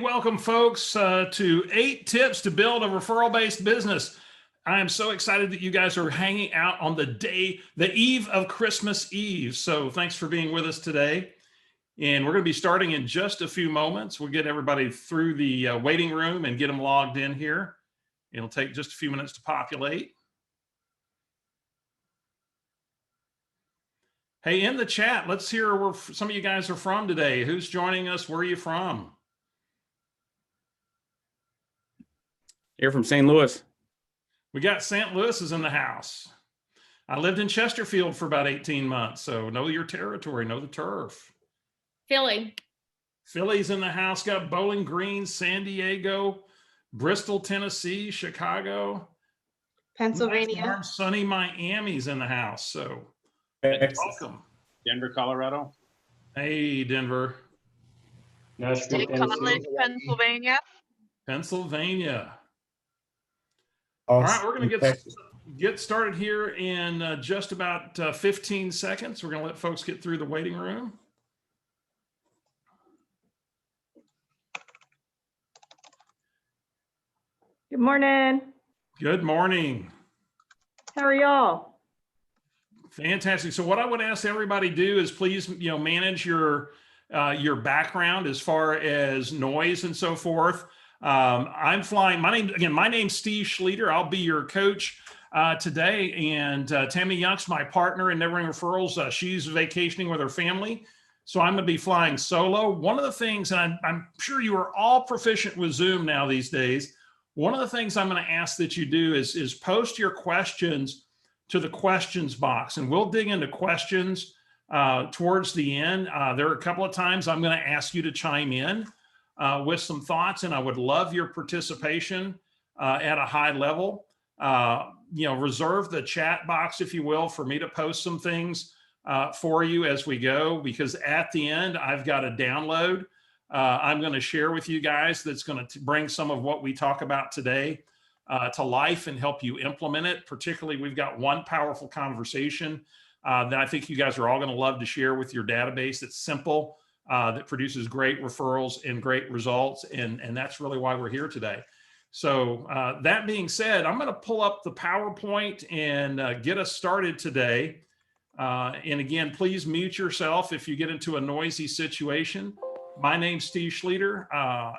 Welcome, folks, to 8 tips to build a referral-based business. I am so excited that you guys are hanging out on the eve of Christmas Eve. So thanks for being with us today. And we're going to be starting in just a few moments. We'll get everybody through the waiting room and get them logged in here. It'll take just a few minutes to populate. Hey, in the chat, let's hear where some of you guys are from today. Who's joining us? Where are you from? Here from St. Louis. We got St. Louis is in the house. I lived in Chesterfield for about 18 months, so know your territory, know the turf. Philly. Philly's in the house, got Bowling Green, San Diego, Bristol, Tennessee, Chicago. Pennsylvania. Sunny Miami's in the house, so welcome. Denver, Colorado. Hey, Denver. State College, Pennsylvania. Pennsylvania. All right, we're going to get started here in just about 15 seconds. We're going to let folks get through the waiting room. Good morning. Good morning. How are y'all? Fantastic. So what I would ask everybody to do is please, manage your background as far as noise and so forth. I'm flying. My name's Steve Schleter. I'll be your coach today. And Tammy Young's my partner in Never Ending Referrals. She's vacationing with her family. So I'm going to be flying solo. One of the things, and I'm sure you are all proficient with Zoom now these days. One of the things I'm going to ask that you do is post your questions to the questions box. And we'll dig into questions towards the end. There are a couple of times I'm going to ask you to chime in with some thoughts, and I would love your participation at a high level. Reserve the chat box, if you will, for me to post some things for you as we go, because at the end, I've got a download I'm going to share with you guys that's going to bring some of what we talk about today to life and help you implement it. Particularly, we've got one powerful conversation that I think you guys are all going to love to share with your database. That's simple, that produces great referrals and great results. And that's really why we're here today. So that being said, I'm going to pull up the PowerPoint and get us started today. And again, please mute yourself if you get into a noisy situation. My name's Steve Schleter,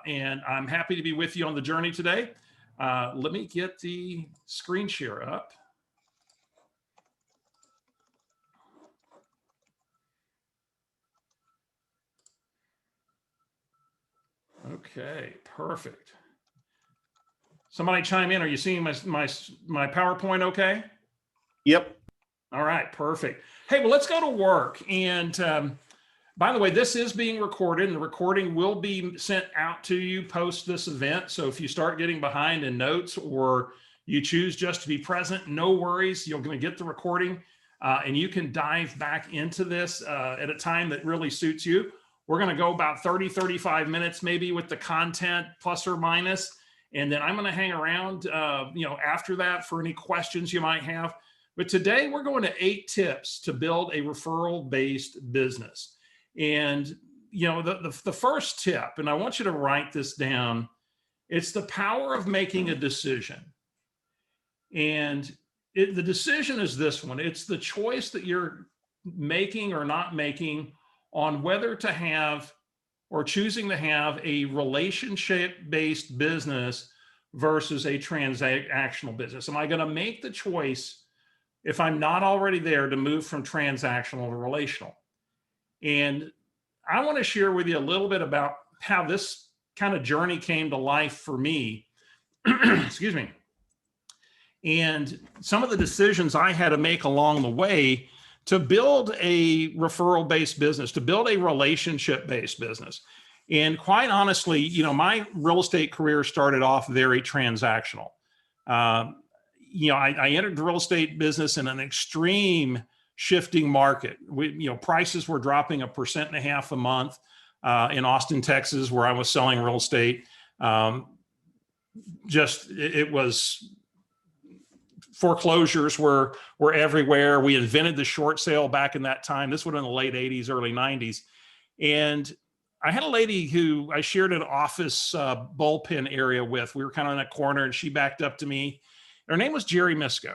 and I'm happy to be with you on the journey today. Let me get the screen share up. Okay, perfect. Somebody chime in. Are you seeing my PowerPoint okay? Yep. All right, perfect. Hey, well, let's go to work. And by the way, this is being recorded, and the recording will be sent out to you post this event. So if you start getting behind in notes or you choose just to be present, no worries. You're going to get the recording and you can dive back into this at a time that really suits you. We're going to go about 30, 35 minutes maybe with the content plus or minus. And then I'm going to hang around, after that for any questions you might have. But today we're going to 8 tips to build a referral-based business. And, the first tip, and I want you to write this down, it's the power of making a decision. And the decision is this one. It's the choice that you're making or not making on whether to have or choosing to have a relationship-based business versus a transactional business. Am I going to make the choice, if I'm not already there, to move from transactional to relational? And I want to share with you a little bit about how this kind of journey came to life for me. Excuse me. And some of the decisions I had to make along the way to build a referral-based business, to build a relationship-based business. And quite honestly, my real estate career started off very transactional. I entered the real estate business in an extreme shifting market. Prices were dropping 1.5% a month in Austin, Texas, where I was selling real estate. It was foreclosures were everywhere. We invented the short sale back in that time. This would have been the late 80s, early 90s. And I had a lady who I shared an office bullpen area with. We were kind of in a corner and she backed up to me. Her name was Jerry Misko.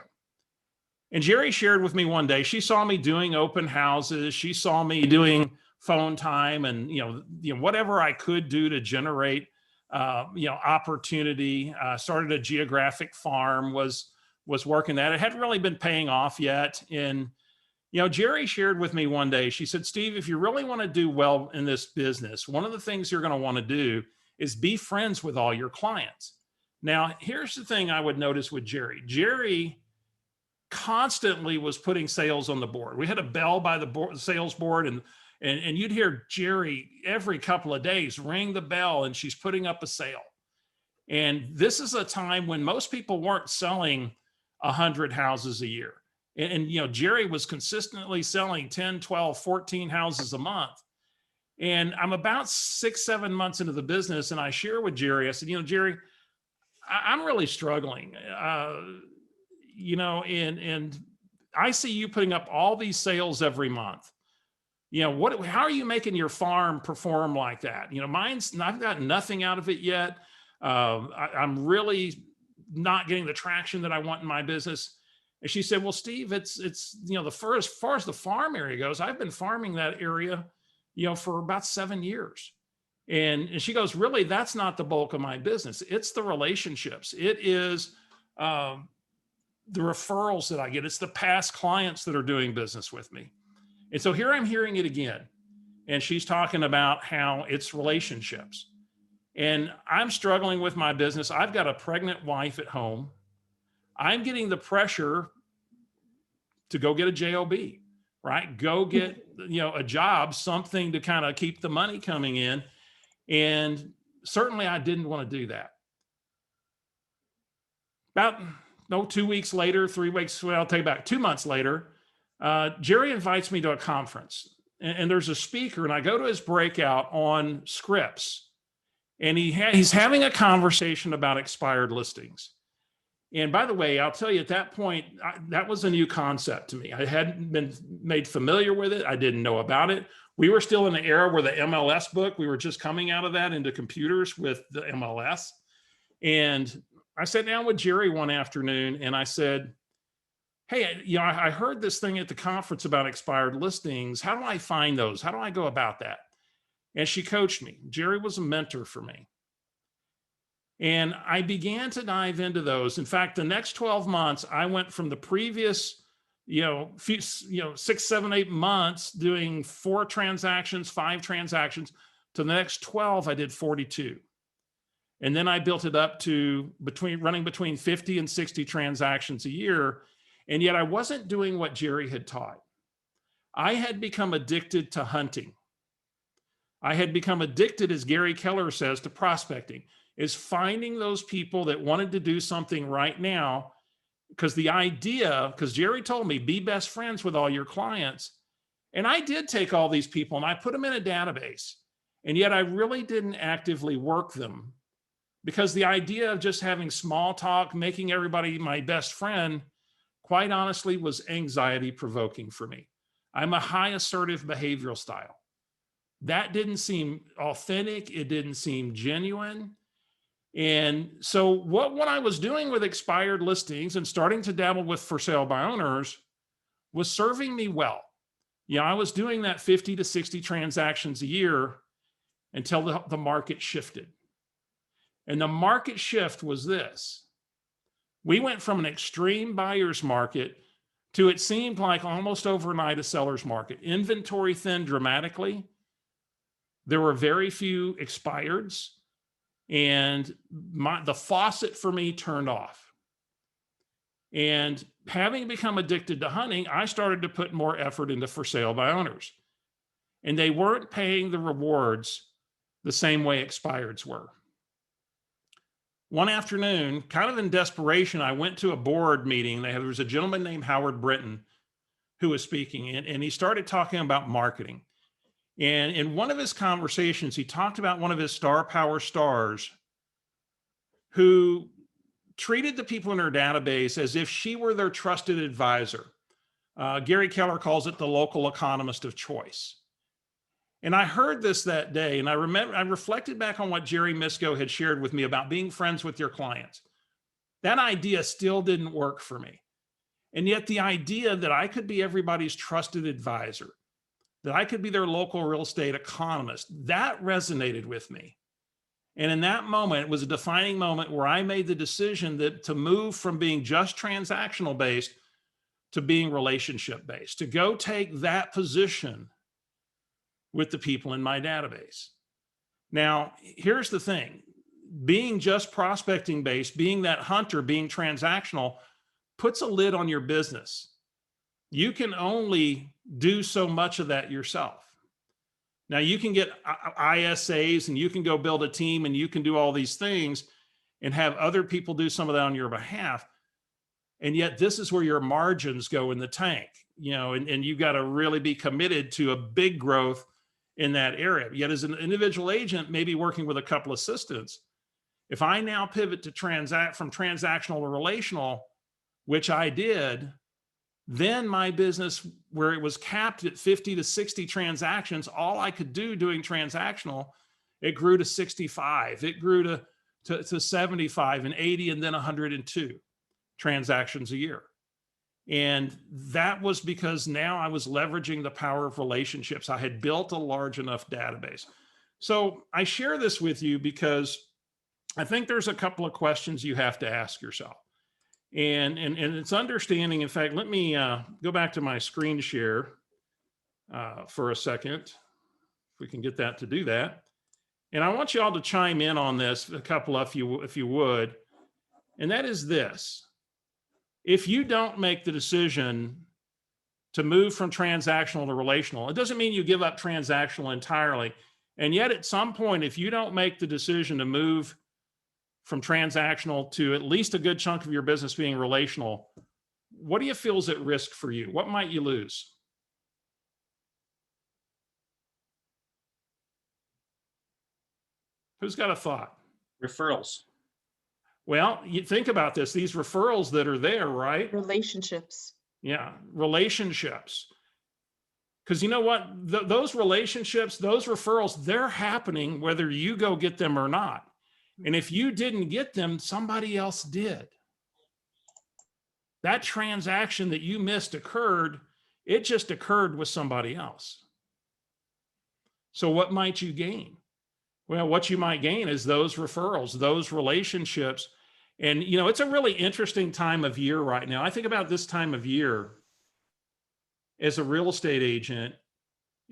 And Jerry shared with me one day, she saw me doing open houses. She saw me doing phone time and, whatever I could do to generate, opportunity. Started a geographic farm, was working that. It hadn't really been paying off yet. And, Jerry shared with me one day, she said, Steve, if you really want to do well in this business, one of the things you're going to want to do is be friends with all your clients. Now, here's the thing I would notice with Jerry. Jerry constantly was putting sales on the board. We had a bell by the sales board, and you'd hear Jerry every couple of days ring the bell, and she's putting up a sale. And this is a time when most people weren't selling 100 houses a year. And Jerry was consistently selling 10, 12, 14 houses a month. And I'm about 6, 7 months into the business, and I share with Jerry, I said, Jerry, I'm really struggling. And I see you putting up all these sales every month. How are you making your farm perform like that? I've got nothing out of it yet. I'm really not getting the traction that I want in my business. And she said, well, Steve, it's as far as the farm area goes, I've been farming that area, for about 7 years. And she goes, really, that's not the bulk of my business. It's the relationships. It is, the referrals that I get. It's the past clients that are doing business with me. And so here I'm hearing it again. And she's talking about how it's relationships. And I'm struggling with my business. I've got a pregnant wife at home. I'm getting the pressure to go get a job, right? Go get, a job, something to kind of keep the money coming in. And certainly I didn't want to do that. About 2 weeks later, 3 weeks, well, I'll take it back, 2 months later, Jerry invites me to a conference, and there's a speaker, and I go to his breakout on scripts, and he's having a conversation about expired listings. And by the way, I'll tell you at that point, that was a new concept to me. I hadn't been made familiar with it. I didn't know about it. We were still in the era where the MLS book, we were just coming out of that into computers with the MLS. And I sat down with Jerry one afternoon and I said, hey, I heard this thing at the conference about expired listings. How do I find those? How do I go about that? And she coached me. Jerry was a mentor for me. And I began to dive into those. In fact, the next 12 months, I went from the previous, 6, 7, 8 months doing 4 transactions, 5 transactions, to the next 12, I did 42. And then I built it up to running between 50 and 60 transactions a year. And yet I wasn't doing what Jerry had taught. I had become addicted to hunting. I had become addicted, as Gary Keller says, to prospecting, is finding those people that wanted to do something right now. Because Jerry told me, be best friends with all your clients. And I did take all these people and I put them in a database. And yet I really didn't actively work them, because the idea of just having small talk, making everybody my best friend, quite honestly, was anxiety provoking for me. I'm a high assertive behavioral style. That didn't seem authentic. It didn't seem genuine. And so what I was doing with expired listings and starting to dabble with for sale by owners was serving me well. I was doing that 50 to 60 transactions a year until the market shifted. And the market shift was this. We went from an extreme buyer's market to, it seemed like almost overnight, a seller's market. Inventory thinned dramatically. There were very few expireds, and the faucet for me turned off. And having become addicted to hunting, I started to put more effort into for sale by owners. And they weren't paying the rewards the same way expireds were. One afternoon, kind of in desperation, I went to a board meeting. There was a gentleman named Howard Britton who was speaking, and he started talking about marketing. And in one of his conversations, he talked about one of his star power stars who treated the people in her database as if she were their trusted advisor. Gary Keller calls it the local economist of choice. And I heard this that day, and I reflected back on what Jerry Misko had shared with me about being friends with your clients. That idea still didn't work for me. And yet the idea that I could be everybody's trusted advisor, that I could be their local real estate economist, that resonated with me. And in that moment, it was a defining moment where I made the decision that to move from being just transactional based to being relationship based, to go take that position with the people in my database. Now, here's the thing. Being just prospecting based, being that hunter, being transactional, puts a lid on your business. You can only do so much of that yourself. Now, you can get ISAs and you can go build a team and you can do all these things and have other people do some of that on your behalf. And yet this is where your margins go in the tank, and you've got to really be committed to a big growth in that area. Yet as an individual agent, maybe working with a couple assistants, if I now pivot to from transactional to relational, which I did, then my business, where it was capped at 50 to 60 transactions, all I could do doing transactional, it grew to 65. It grew to 75 and 80 and then 102 transactions a year. And that was because now I was leveraging the power of relationships. I had built a large enough database. So I share this with you because I think there's a couple of questions you have to ask yourself. And it's understanding, in fact, let me go back to my screen share for a second, if we can get that to do that. And I want you all to chime in on this, a couple of you, if you would. And that is this. If you don't make the decision to move from transactional to relational, it doesn't mean you give up transactional entirely. And yet at some point, if you don't make the decision to move from transactional to at least a good chunk of your business being relational, what do you feel is at risk for you? What might you lose? Who's got a thought? Referrals. Well, you think about this, these referrals that are there, right? Relationships. Yeah, relationships. Because you know what? Those relationships, those referrals, they're happening whether you go get them or not. And if you didn't get them, somebody else did. That transaction that you missed occurred, it just occurred with somebody else. So what might you gain? Well, what you might gain is those referrals, those relationships. And, it's a really interesting time of year right now. I think about this time of year as a real estate agent,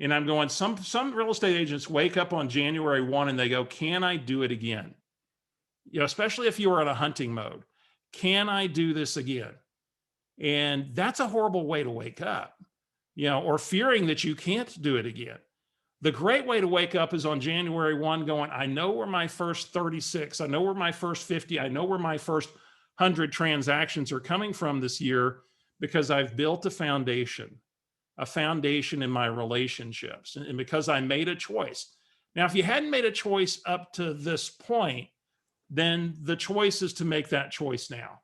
and I'm going, some real estate agents wake up on January 1 and they go, can I do it again? Especially if you were in a hunting mode. Can I do this again? And that's a horrible way to wake up, or fearing that you can't do it again. The great way to wake up is on January 1 going, I know where my first 36, I know where my first 50, I know where my first 100 transactions are coming from this year because I've built a foundation in my relationships, and because I made a choice. Now, if you hadn't made a choice up to this point, then the choice is to make that choice now.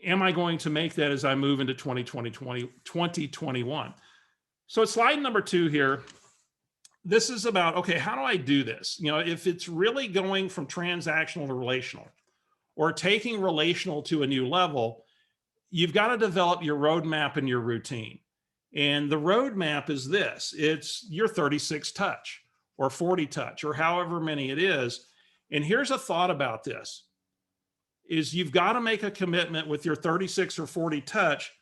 Am I going to make that as I move into 2021? So slide number 2 here. This is about, okay, how do I do this? If it's really going from transactional to relational or taking relational to a new level, you've got to develop your roadmap and your routine. And the roadmap is this. It's your 36 touch or 40 touch or however many it is. And here's a thought about this, is you've got to make a commitment with your 36 or 40 touch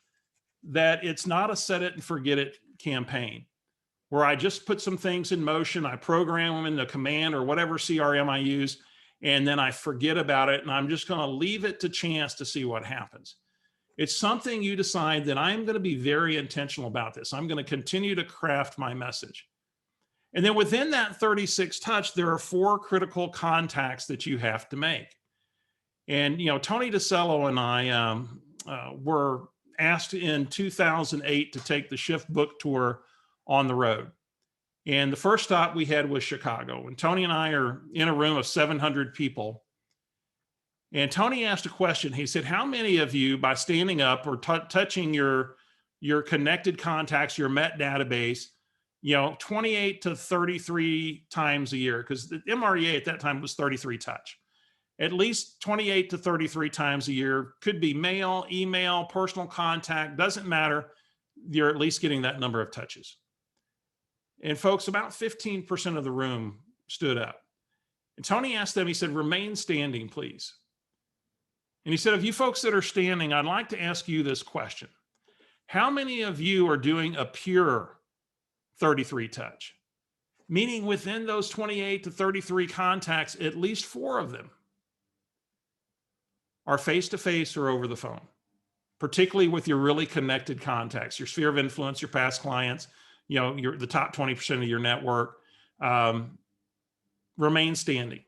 that it's not a set it and forget it campaign where I just put some things in motion, I program them in the command or whatever CRM I use, and then I forget about it and I'm just going to leave it to chance to see what happens. It's something you decide that I'm going to be very intentional about this. I'm going to continue to craft my message. And then within that 36 touch, there are 4 critical contacts that you have to make. And, Tony DeCello and I were asked in 2008 to take the Shift Book Tour on the road. And the first stop we had was Chicago. And Tony and I are in a room of 700 people. And Tony asked a question. He said, how many of you, by standing up or touching your connected contacts, your Met database, 28 to 33 times a year, because the MREA at that time was 33 touch. At least 28 to 33 times a year, could be mail, email, personal contact, doesn't matter. You're at least getting that number of touches. And folks, about 15% of the room stood up. And Tony asked them, he said, remain standing, please. And he said, of you folks that are standing, I'd like to ask you this question. How many of you are doing a pure 33 touch? Meaning within those 28 to 33 contacts, at least 4 of them are face-to-face or over the phone, particularly with your really connected contacts, your sphere of influence, your past clients, the top 20% of your network. Remain standing.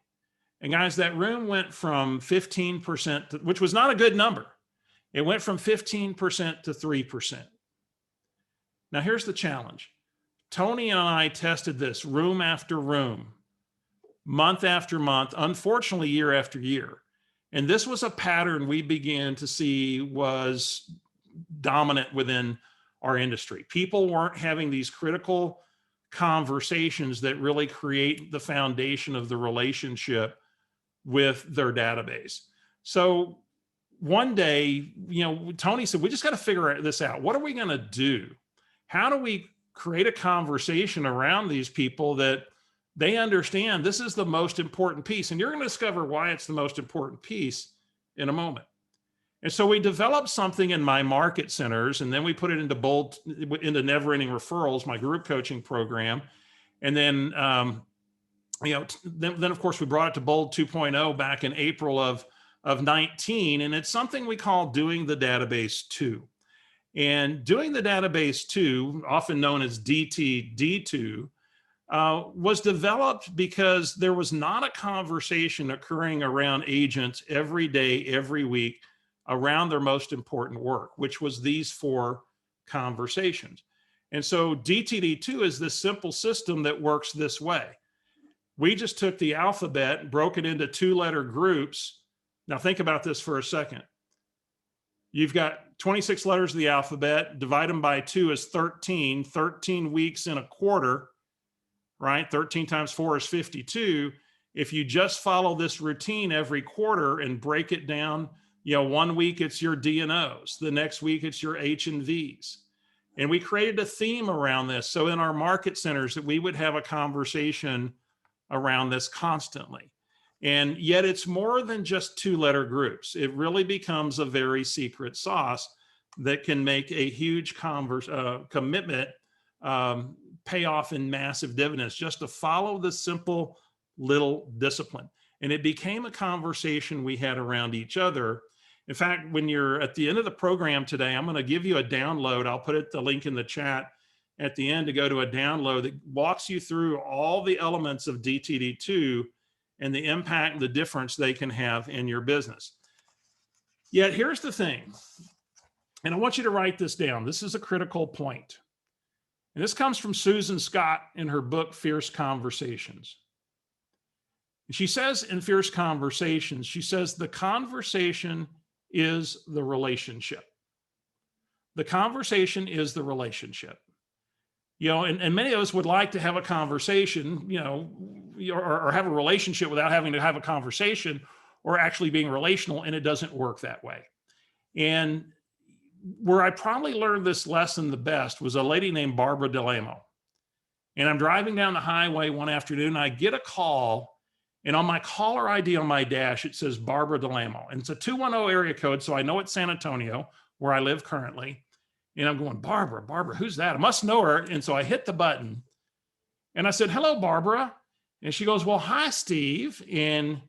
And guys, that room went from 15%, which was not a good number. It went from 15% to 3%. Now here's the challenge. Tony and I tested this room after room, month after month, unfortunately year after year. And this was a pattern we began to see was dominant within our industry. People weren't having these critical conversations that really create the foundation of the relationship with their database. So one day, Tony said, we just got to figure this out. What are we going to do? How do we create a conversation around these people that they understand this is the most important piece? And you're going to discover why it's the most important piece in a moment. And so we developed something in my market centers, and then we put it into Never Ending Referrals, my group coaching program. And then, then of course we brought it to Bold 2.0 back in April of 19. And it's something we call Doing the Database 2. And Doing the Database 2, often known as DTD2, was developed because there was not a conversation occurring around agents every day, every week around their most important work, which was these 4 conversations. And so DTD2 is this simple system that works this way. We just took the alphabet, broke it into 2-letter groups. Now think about this for a second. You've got 26 letters of the alphabet, divide them by 2 is 13, 13 weeks in a quarter, right? 13 times 4 is 52. If you just follow this routine every quarter and break it down, 1 week it's your D&Os, the next week it's your H&Vs. And we created a theme around this. So in our market centers that we would have a conversation around this constantly. And yet it's more than just 2-letter groups. It really becomes a very secret sauce that can make a huge commitment pay off in massive dividends just to follow the simple little discipline. And it became a conversation we had around each other. In fact, when you're at the end of the program today, I'm going to give you a download. I'll put the link in the chat at the end to go to a download that walks you through all the elements of DTD2 and the impact and the difference they can have in your business. Yet here's the thing, and I want you to write this down. This is a critical point. And this comes from Susan Scott in her book, Fierce Conversations. She says in Fierce Conversations, she says, the conversation is the relationship. The conversation is the relationship. And many of us would like to have a conversation, or have a relationship without having to have a conversation or actually being relational, and it doesn't work that way. And where I probably learned this lesson the best was a lady named Barbara DeLamo. And I'm driving down the highway one afternoon, and I get a call, and on my caller ID on my dash, it says Barbara DeLamo. And it's a 210 area code, so I know it's San Antonio, where I live currently. And I'm going, Barbara, who's that? I must know her. And so I hit the button, and I said, hello, Barbara. And she goes, well, hi, Steve. And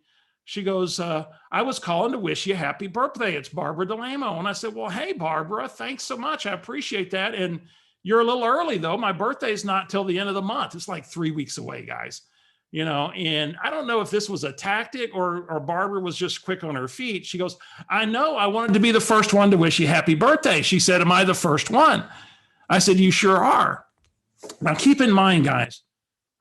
she goes, I was calling to wish you a happy birthday. It's Barbara DeLamo. And I said, well, hey, Barbara, thanks so much. I appreciate that. And you're a little early, though. My birthday's not till the end of the month. It's like 3 weeks away, guys. And I don't know if this was a tactic or Barbara was just quick on her feet. She goes, I know, I wanted to be the first one to wish you happy birthday. She said, am I the first one? I said, you sure are. Now, keep in mind, guys,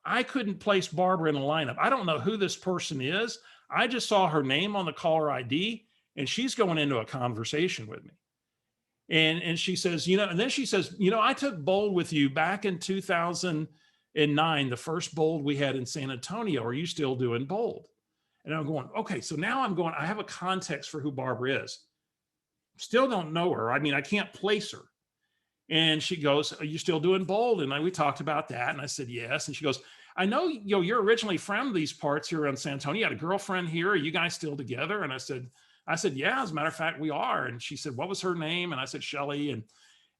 I couldn't place Barbara in a lineup. I don't know who this person is. I just saw her name on the caller ID, and she's going into a conversation with me. And she says, and then she says, I took Bold with you back in 2009, the first Bold we had in San Antonio. Are you still doing Bold? And I'm going, okay, so now I have a context for who Barbara is. Still don't know her. I mean, I can't place her. And she goes, are you still doing Bold? And we talked about that. And I said, yes. And she goes, I know, you're originally from these parts here in San Antonio. You had a girlfriend here. Are you guys still together? And I said, yeah, as a matter of fact, we are. And she said, what was her name? And I said, Shelly.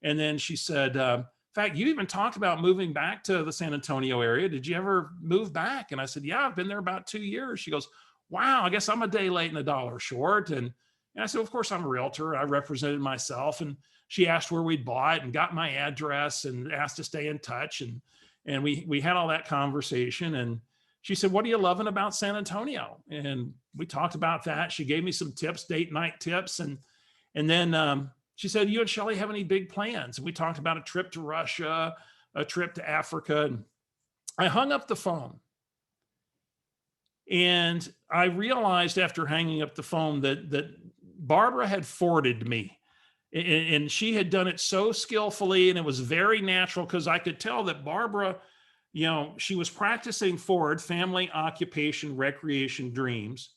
And then she said, in fact, you even talked about moving back to the San Antonio area. Did you ever move back? And I said, yeah, I've been there about 2 years. She goes, wow, I guess I'm a day late and $1 short. And I said, of course, I'm a realtor. I represented myself. And she asked where we'd bought and got my address and asked to stay in touch. And we had all that conversation. And she said, what are you loving about San Antonio? And we talked about that. She gave me some tips, date night tips. And then she said, you and Shelly have any big plans? And we talked about a trip to Russia, a trip to Africa. And I hung up the phone. And I realized after hanging up the phone that Barbara had forwarded me. And she had done it so skillfully, and it was very natural because I could tell that Barbara, she was practicing forward family, occupation, recreation, dreams,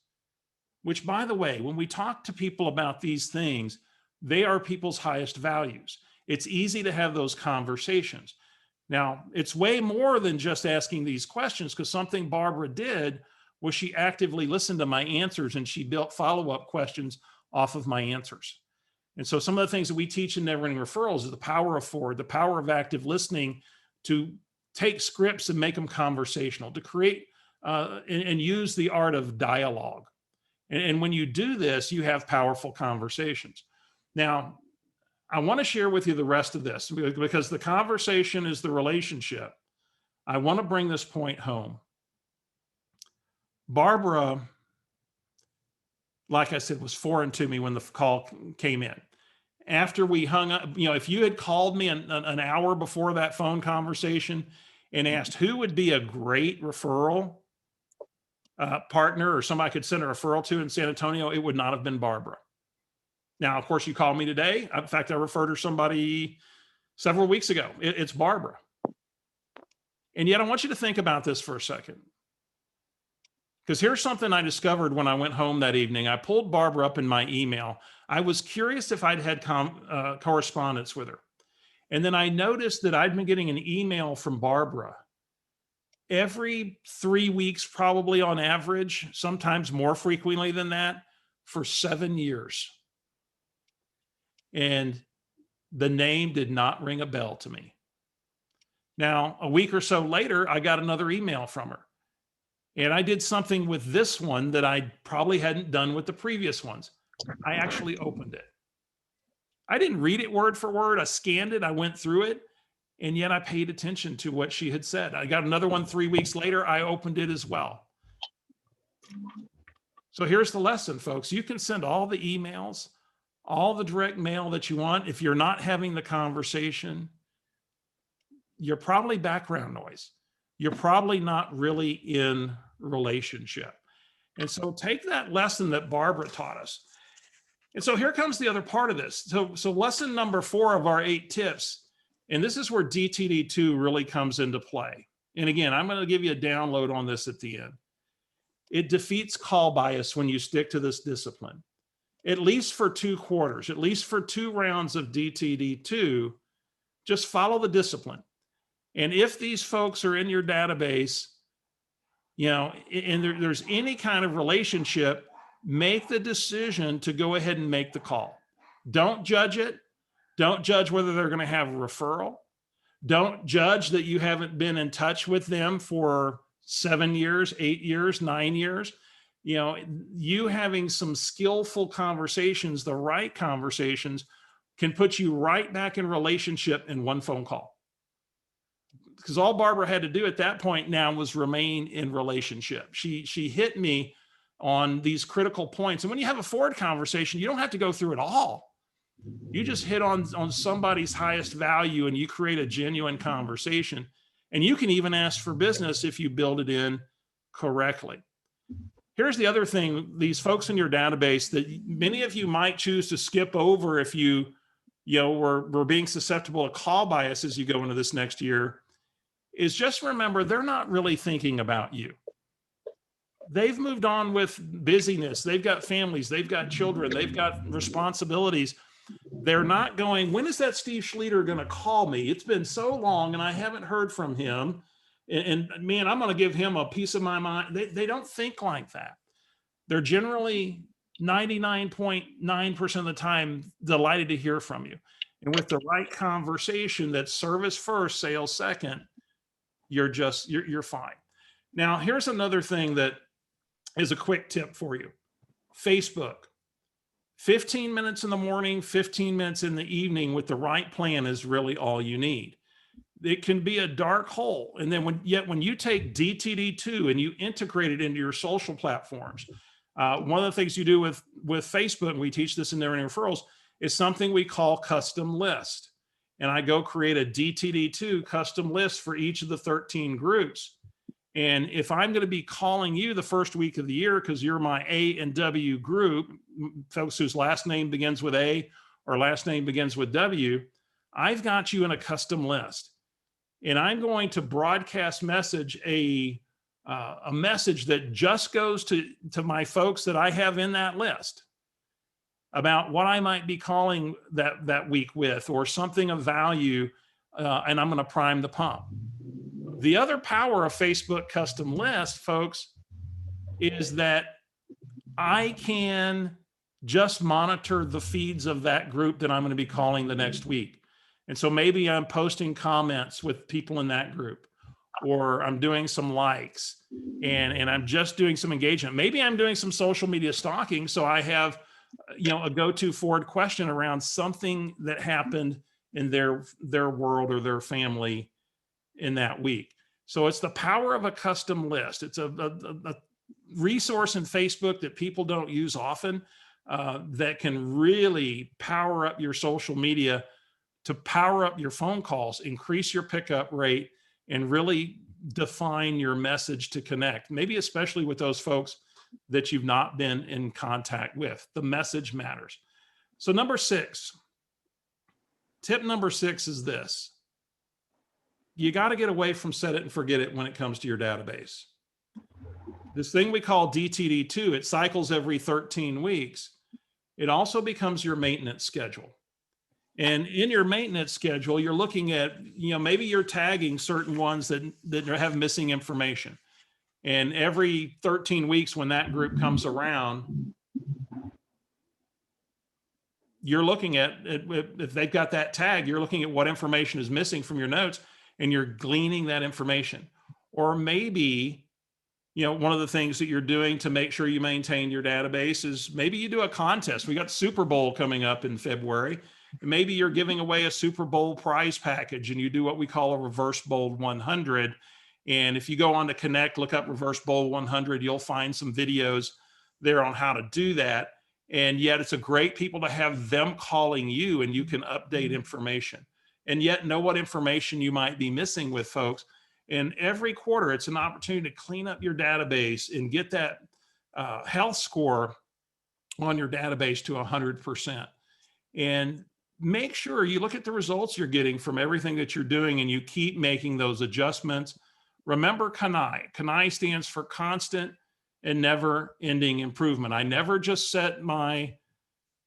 which, by the way, when we talk to people about these things, they are people's highest values. It's easy to have those conversations. Now, it's way more than just asking these questions, because something Barbara did was she actively listened to my answers and she built follow-up questions off of my answers. And so some of the things that we teach in Never Ending Referrals is the power of forward, the power of active listening, to take scripts and make them conversational, to create and use the art of dialogue. And when you do this, you have powerful conversations. Now, I want to share with you the rest of this, because the conversation is the relationship. I want to bring this point home. Barbara, like I said, was foreign to me when the call came in. After we hung up, if you had called me an hour before that phone conversation and asked who would be a great referral partner or somebody I could send a referral to in San Antonio, it would not have been Barbara. Now, of course, you called me today. In fact, I referred her somebody several weeks ago. It's Barbara. And yet I want you to think about this for a second. Because here's something I discovered when I went home that evening. I pulled Barbara up in my email. I was curious if I'd had correspondence with her. And then I noticed that I'd been getting an email from Barbara every 3 weeks, probably on average, sometimes more frequently than that, for 7 years. And the name did not ring a bell to me. Now, a week or so later, I got another email from her. And I did something with this one that I probably hadn't done with the previous ones. I actually opened it. I didn't read it word for word. I scanned it. I went through it. And yet I paid attention to what she had said. I got another one 3 weeks later. I opened it as well. So here's the lesson, folks. You can send all the emails, all the direct mail that you want. If you're not having the conversation, you're probably background noise. You're probably not really in relationship. And so take that lesson that Barbara taught us. And so here comes the other part of this. So lesson number 4 of our 8 tips, and this is where DTD2 really comes into play. And again, I'm going to give you a download on this at the end. It defeats call bias when you stick to this discipline, at least for 2 quarters, at least for 2 rounds of DTD2. Just follow the discipline. And if these folks are in your database, and there's any kind of relationship, make the decision to go ahead and make the call. Don't judge it. Don't judge whether they're going to have a referral. Don't judge that you haven't been in touch with them for 7 years, 8 years, 9 years. You having some skillful conversations, the right conversations, can put you right back in relationship in one phone call. Because all Barbara had to do at that point now was remain in relationship. She hit me on these critical points. And when you have a forward conversation, you don't have to go through it all. You just hit on somebody's highest value and you create a genuine conversation. And you can even ask for business if you build it in correctly. Here's the other thing, these folks in your database that many of you might choose to skip over if you we're being susceptible to call bias as you go into this next year, is just remember they're not really thinking about you. They've moved on with busyness. They've got families, they've got children, they've got responsibilities. They're not going, when is that Steve Schlueter going to call me? It's been so long and I haven't heard from him. And man, I'm going to give him a piece of my mind. They don't think like that. They're generally 99.9% of the time delighted to hear from you. And with the right conversation that's service first, sales second, you're fine. Now, here's another thing that is a quick tip for you. Facebook. 15 minutes in the morning, 15 minutes in the evening with the right plan is really all you need. It can be a dark hole. And then when you take DTD2 and you integrate it into your social platforms, one of the things you do with Facebook, and we teach this in their referrals, is something we call custom list. And I go create a DTD2 custom list for each of the 13 groups. And if I'm going to be calling you the first week of the year, because you're my A and W group, folks whose last name begins with A or last name begins with W, I've got you in a custom list. And I'm going to broadcast message a message that just goes to my folks that I have in that list about what I might be calling that week with, or something of value, and I'm going to prime the pump. The other power of Facebook custom list, folks, is that I can just monitor the feeds of that group that I'm going to be calling the next week. And so maybe I'm posting comments with people in that group, or I'm doing some likes, and I'm just doing some engagement. Maybe I'm doing some social media stalking. So I have, a go-to forward question around something that happened in their world or their family in that week. So it's the power of a custom list. It's a resource in Facebook that people don't use often, that can really power up your social media, to power up your phone calls, increase your pickup rate, and really define your message to connect, maybe especially with those folks that you've not been in contact with. The message matters. So tip number 6 is this. You got to get away from set it and forget it when it comes to your database. This thing we call DTD2, it cycles every 13 weeks. It also becomes your maintenance schedule. And in your maintenance schedule, you're looking at, maybe you're tagging certain ones that have missing information. And every 13 weeks when that group comes around, you're looking at, if they've got that tag, you're looking at what information is missing from your notes, and you're gleaning that information. Or maybe, one of the things that you're doing to make sure you maintain your database is maybe you do a contest. We got Super Bowl coming up in February. Maybe you're giving away a Super Bowl prize package, and you do what we call a reverse bold 100. And if you go on to Connect, look up reverse bold 100, you'll find some videos there on how to do that. And yet it's a great people to have them calling you, and you can update information, and yet know what information you might be missing with folks. And every quarter, it's an opportunity to clean up your database and get that health score on your database to 100%. And make sure you look at the results you're getting from everything that you're doing, and you keep making those adjustments. Remember CANI. CANI stands for constant and never ending improvement. I never just set my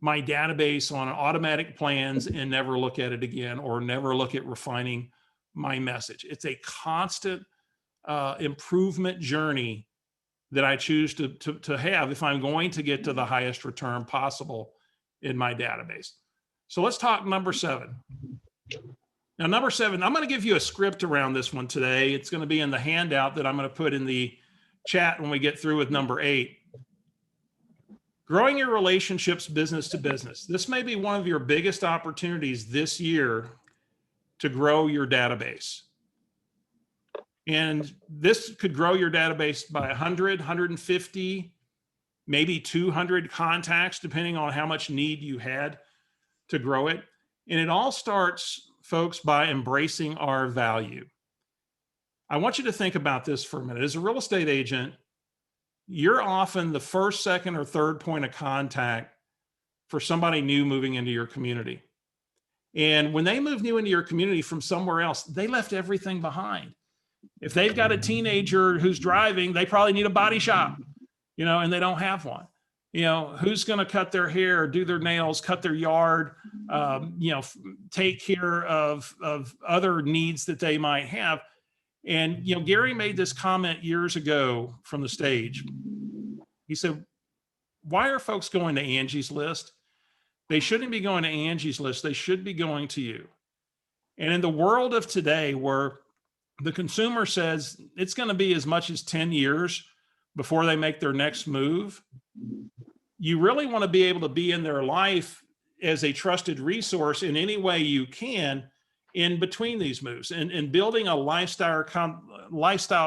database on automatic plans and never look at it again, or never look at refining my message. It's a constant improvement journey that I choose to have if I'm going to get to the highest return possible in my database. So let's talk number 7. Now, number 7, I'm going to give you a script around this one today. It's going to be in the handout that I'm going to put in the chat when we get through with number 8. Growing your relationships business to business. This may be one of your biggest opportunities this year to grow your database. And this could grow your database by 100, 150, maybe 200 contacts, depending on how much need you had to grow it. And it all starts, folks, by embracing our value. I want you to think about this for a minute. As a real estate agent, you're often the first, second, or third point of contact for somebody new moving into your community. And when they move new into your community from somewhere else, they left everything behind. If they've got a teenager who's driving, they probably need a body shop, and they don't have one. Who's going to cut their hair, do their nails, cut their yard, take care of other needs that they might have. And, Gary made this comment years ago from the stage. He said, why are folks going to Angie's List? They shouldn't be going to Angie's List. They should be going to you. And in the world of today, where the consumer says it's going to be as much as 10 years before they make their next move, you really want to be able to be in their life as a trusted resource in any way you can in between these moves, and building a lifestyle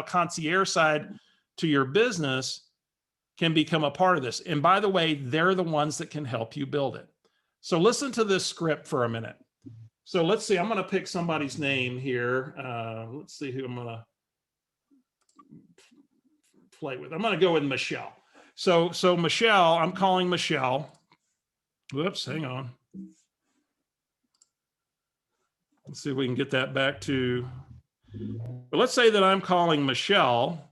concierge side to your business can become a part of this. And by the way, they're the ones that can help you build it. So listen to this script for a minute. So let's see, I'm going to pick somebody's name here. Let's see who I'm going to play with. I'm going to go with Michelle. So Michelle, I'm calling Michelle. Whoops, hang on. Let's see if we can get that back to, but let's say that I'm calling Michelle.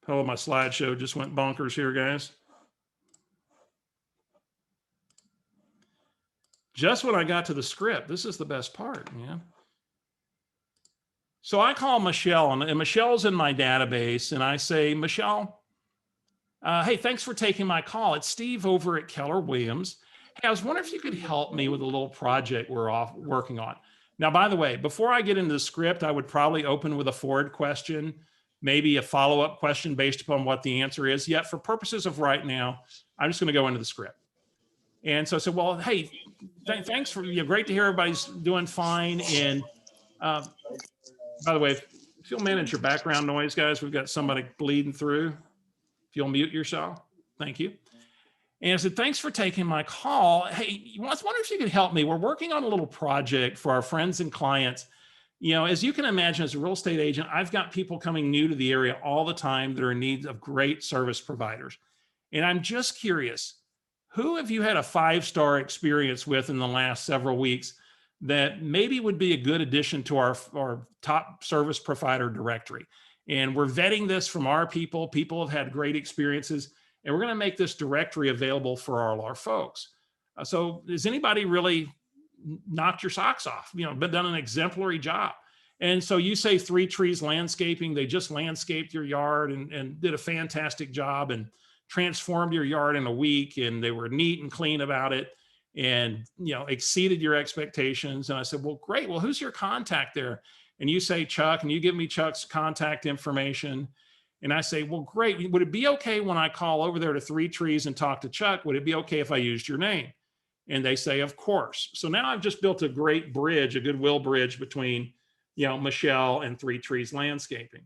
Oh, my slideshow just went bonkers here, guys. Just when I got to the script, this is the best part, man. So I call Michelle, and Michelle's in my database, and I say, Michelle, hey, thanks for taking my call. It's Steve over at Keller Williams. Hey, I was wondering if you could help me with a little project we're working on. Now, by the way, before I get into the script, I would probably open with a forward question, maybe a follow-up question based upon what the answer is. Yet for purposes of right now, I'm just going to go into the script. And so I said, well, hey, thanks for, great to hear everybody's doing fine. And by the way, if you'll manage your background noise, guys, we've got somebody bleeding through. If you'll mute yourself, thank you. And I said, thanks for taking my call. Hey, I was wondering if you could help me. We're working on a little project for our friends and clients. As you can imagine, as a real estate agent, I've got people coming new to the area all the time that are in need of great service providers. And I'm just curious, who have you had a 5-star experience with in the last several weeks that maybe would be a good addition to our top service provider directory? And we're vetting this from our people. People have had great experiences, and we're going to make this directory available for all our folks. So has anybody really knocked your socks off, but done an exemplary job? And so you say Three Trees Landscaping, they just landscaped your yard and did a fantastic job and transformed your yard in a week, and they were neat and clean about it and, exceeded your expectations. And I said, well, great. Well, who's your contact there? And you say Chuck, and you give me Chuck's contact information. And I say, well, great. Would it be okay when I call over there to Three Trees and talk to Chuck? Would it be okay if I used your name? And they say, of course. So now I've just built a great bridge, a goodwill bridge between, Michelle and Three Trees Landscaping.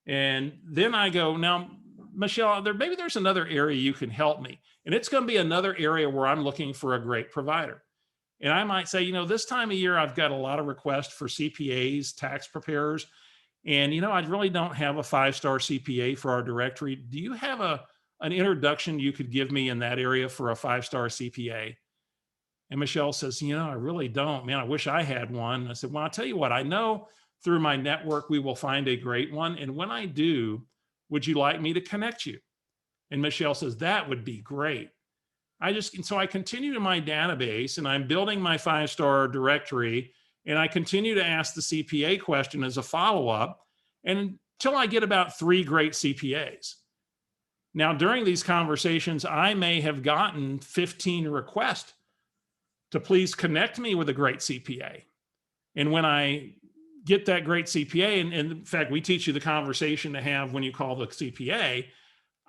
And then I go, now, Michelle, maybe there's another area you can help me. And it's going to be another area where I'm looking for a great provider. And I might say, this time of year, I've got a lot of requests for CPAs, tax preparers. And, I really don't have a 5-star CPA for our directory. Do you have an introduction you could give me in that area for a 5-star CPA? And Michelle says, I really don't, man. I wish I had one. I said, well, I'll tell you what, I know through my network, we will find a great one. And when I do, would you like me to connect you? And Michelle says, that would be great. So I continue to my database, and I'm building my 5-star directory, and I continue to ask the CPA question as a follow-up, and until I get about 3 great CPAs. Now, during these conversations, I may have gotten 15 requests to please connect me with a great CPA. And when I get that great CPA, and in fact, we teach you the conversation to have when you call the CPA,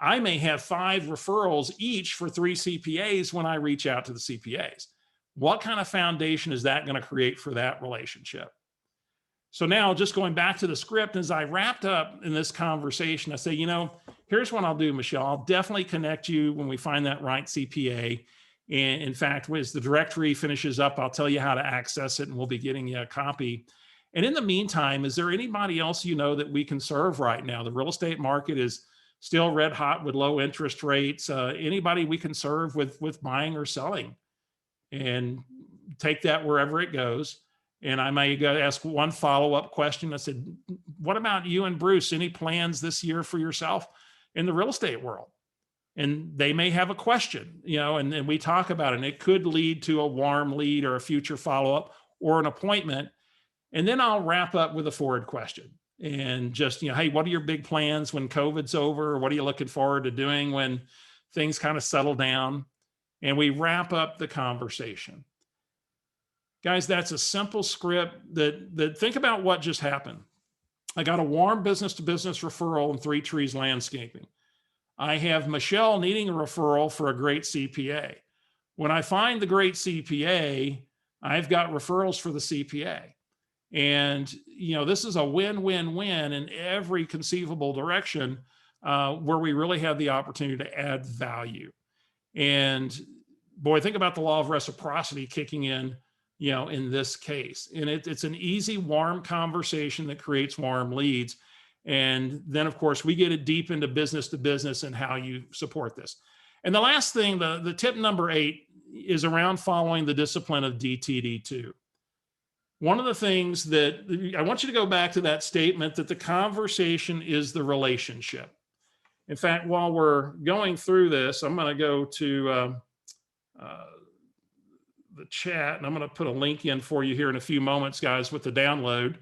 I may have 5 referrals each for 3 CPAs when I reach out to the CPAs. What kind of foundation is that going to create for that relationship? So now, just going back to the script, as I wrapped up in this conversation, I say, here's what I'll do, Michelle. I'll definitely connect you when we find that right CPA. And in fact, as the directory finishes up, I'll tell you how to access it, and we'll be getting you a copy. And in the meantime, is there anybody else that we can serve right now? The real estate market is still red hot with low interest rates. Anybody we can serve with buying or selling? and take that wherever it goes. And I may go ask one follow-up question. I said, what about you and Bruce? Any plans this year for yourself in the real estate world? And they may have a question, and then we talk about it. And it could lead to a warm lead or a future follow-up or an appointment. And then I'll wrap up with a forward question and just, hey, what are your big plans when COVID's over? What are you looking forward to doing when things kind of settle down? And we wrap up the conversation. Guys, that's a simple script that think about what just happened. I got a warm business-to-business referral in Three Trees Landscaping. I have Michelle needing a referral for a great CPA. When I find the great CPA, I've got referrals for the CPA. And, this is a win-win-win in every conceivable direction where we really have the opportunity to add value. And boy, think about the law of reciprocity kicking in, in this case. And it's an easy, warm conversation that creates warm leads. And then, of course, we get it deep into business to business and how you support this. And the last thing, the tip number 8 is around following the discipline of DTD2. One of the things that I want you to go back to that statement that the conversation is the relationship. In fact, while we're going through this, I'm going to go to the chat, and I'm going to put a link in for you here in a few moments, guys, with the download.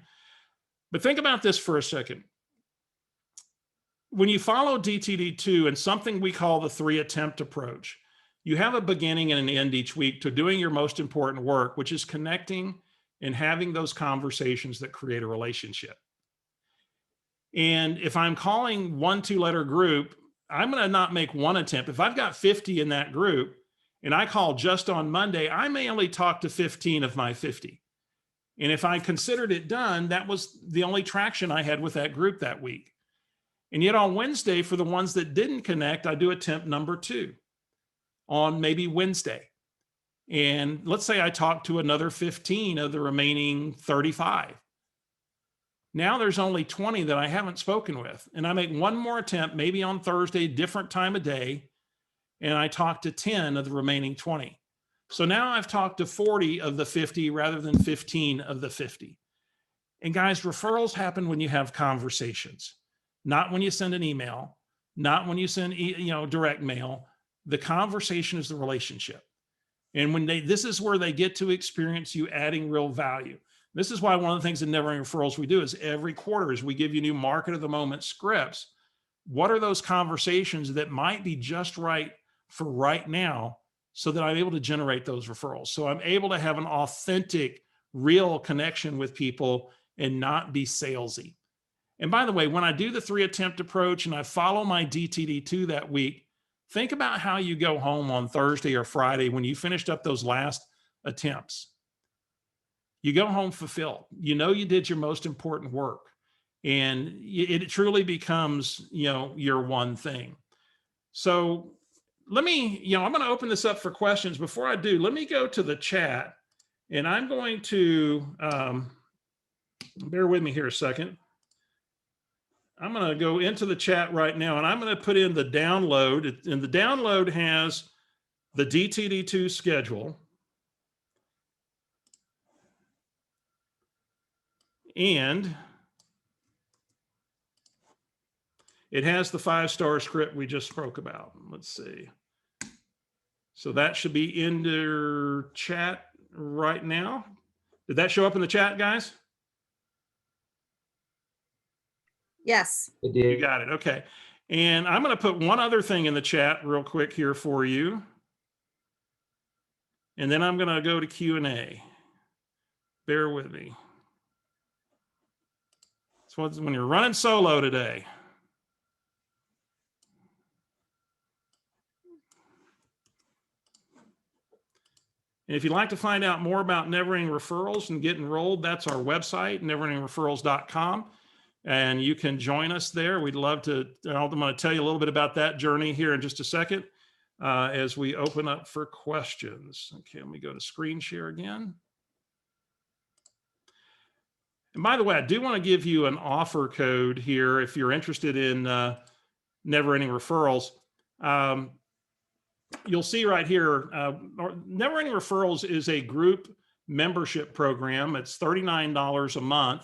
But think about this for a second. When you follow DTD2 and something we call the 3-attempt approach, you have a beginning and an end each week to doing your most important work, which is connecting and having those conversations that create a relationship. And if I'm calling 1 2-letter group, I'm going to not make one attempt. If I've got 50 in that group and I call just on Monday, I may only talk to 15 of my 50. And if I considered it done, that was the only traction I had with that group that week. And yet on Wednesday, for the ones that didn't connect, I do attempt number 2 on maybe Wednesday. And let's say I talk to another 15 of the remaining 35. Now there's only 20 that I haven't spoken with. And I make one more attempt, maybe on Thursday, different time of day. And I talk to 10 of the remaining 20. So now I've talked to 40 of the 50 rather than 15 of the 50. And guys, referrals happen when you have conversations, not when you send an email, not when you send direct mail. The conversation is the relationship. And when this is where they get to experience you adding real value. This is why one of the things in Never Ending Referrals we do is every quarter is we give you new market of the moment scripts. What are those conversations that might be just right for right now so that I'm able to generate those referrals? So I'm able to have an authentic, real connection with people and not be salesy. And by the way, when I do the 3-attempt approach and I follow my DTD2 that week, think about how you go home on Thursday or Friday when you finished up those last attempts. You go home fulfilled. You did your most important work. And it truly becomes, your one thing. So let me, I'm going to open this up for questions. Before I do, let me go to the chat. And I'm going to, bear with me here a second. I'm going to go into the chat right now, and I'm going to put in the download. And the download has the DTD2 schedule. And it has the 5-star script we just spoke about. Let's see. So that should be in your chat right now. Did that show up in the chat, guys? Yes. It did. You got it. Okay. And I'm going to put one other thing in the chat real quick here for you. And then I'm going to go to Q&A. Bear with me. So when you're running solo today. And if you'd like to find out more about Never Ending Referrals and get enrolled, that's our website, neverendingreferrals.com. And you can join us there. We'd love to. I'm going to tell you a little bit about that journey here in just a second as we open up for questions. Okay, let me go to screen share again. And by the way, I do want to give you an offer code here if you're interested in Never Ending Referrals. you'll see right here, Never Ending Referrals is a group membership program. It's $39 a month.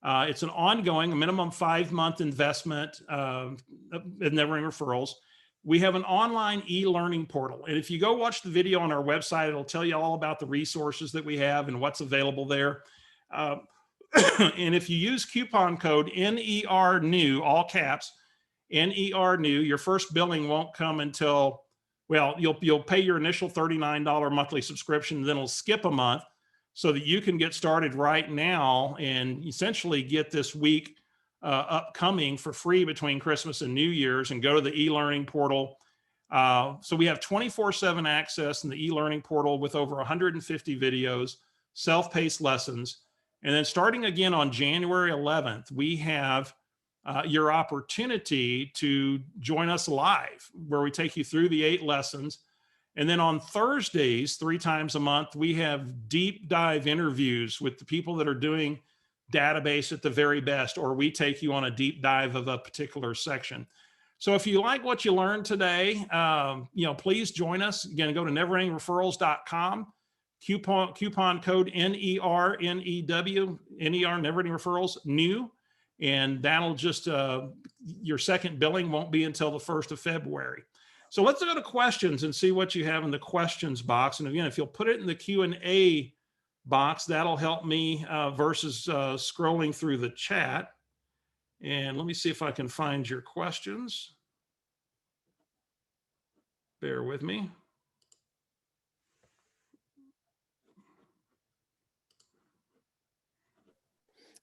It's an ongoing, a minimum 5-month investment in Never Ending Referrals. We have an online e-learning portal. And if you go watch the video on our website, it'll tell you all about the resources that we have and what's available there. And if you use coupon code NERNEW, all caps, NERNEW, your first billing won't come until, well, you'll pay your initial $39 monthly subscription, then it'll skip a month so that you can get started right now and essentially get this week upcoming for free between Christmas and New Year's, and go to the e-learning portal. So we have 24/7 access in the e-learning portal with over 150 videos, self-paced lessons. And then starting again on January 11th, we have your opportunity to join us live, where we take you through the 8 lessons. And then on Thursdays, 3 times a month, we have deep dive interviews with the people that are doing database at the very best, or we take you on a deep dive of a particular section. So if you like what you learned today, please join us. Again, go to neverendingreferrals.com, coupon code NERNEW, Never Ending Referrals, new. And that'll just, your second billing won't be until the 1st of February. So let's go to questions and see what you have in the questions box. And again, if you'll put it in the Q&A box, that'll help me versus scrolling through the chat. And let me see if I can find your questions. Bear with me.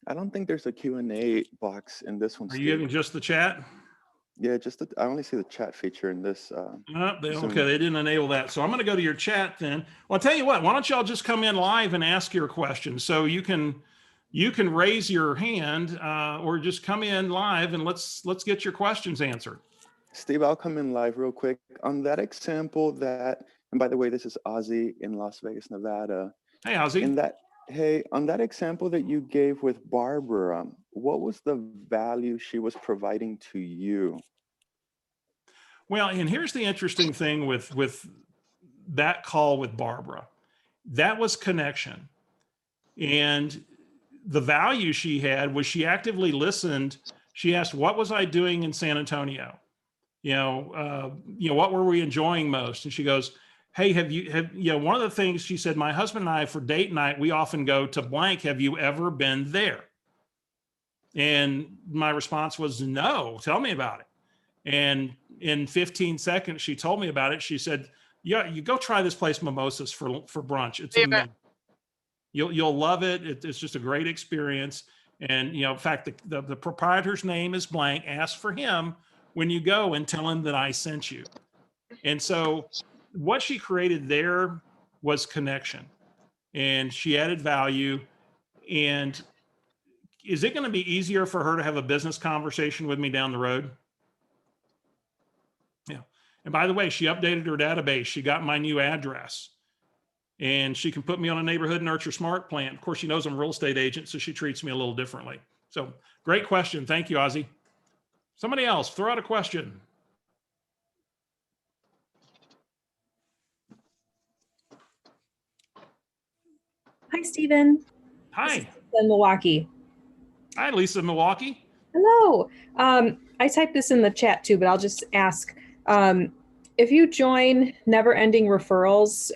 I don't think there's a Q&A box in this one. Are you having just the chat? Yeah, I only see the chat feature in this. Okay, they didn't enable that. So I'm going to go to your chat then. Well, I'll tell you what, why don't y'all just come in live and ask your questions? So you can raise your hand or just come in live and let's get your questions answered. Steve, I'll come in live real quick. On that example and by the way, this is Ozzy in Las Vegas, Nevada. Hey, Ozzy. On that example that you gave with Barbara, what was the value she was providing to you? Well, and here's the interesting thing with that call with Barbara. That was connection. And the value she had was she actively listened. She asked, what was I doing in San Antonio? What were we enjoying most? And she goes, hey, one of the things she said, my husband and I, for date night, we often go to blank. Have you ever been there? And my response was, no, tell me about it. And in 15 seconds, she told me about it. She said, yeah, you go try this place, Mimosas, for brunch. It's amazing. You'll love it. It's just a great experience. And, in fact, the proprietor's name is blank. Ask for him when you go and tell him that I sent you. And so what she created there was connection, and she added value. And is it going to be easier for her to have a business conversation with me down the road? Yeah. And by the way, she updated her database. She got my new address, and she can put me on a neighborhood nurture smart plan. Of course, she knows I'm a real estate agent, so she treats me a little differently. So great question. Thank you, Ozzy. Somebody else, throw out a question. Hi, Stephen. Hi. In Milwaukee. Hi, Lisa, Milwaukee. Hello. I typed this in the chat too, but I'll just ask, if you join Never Ending Referrals,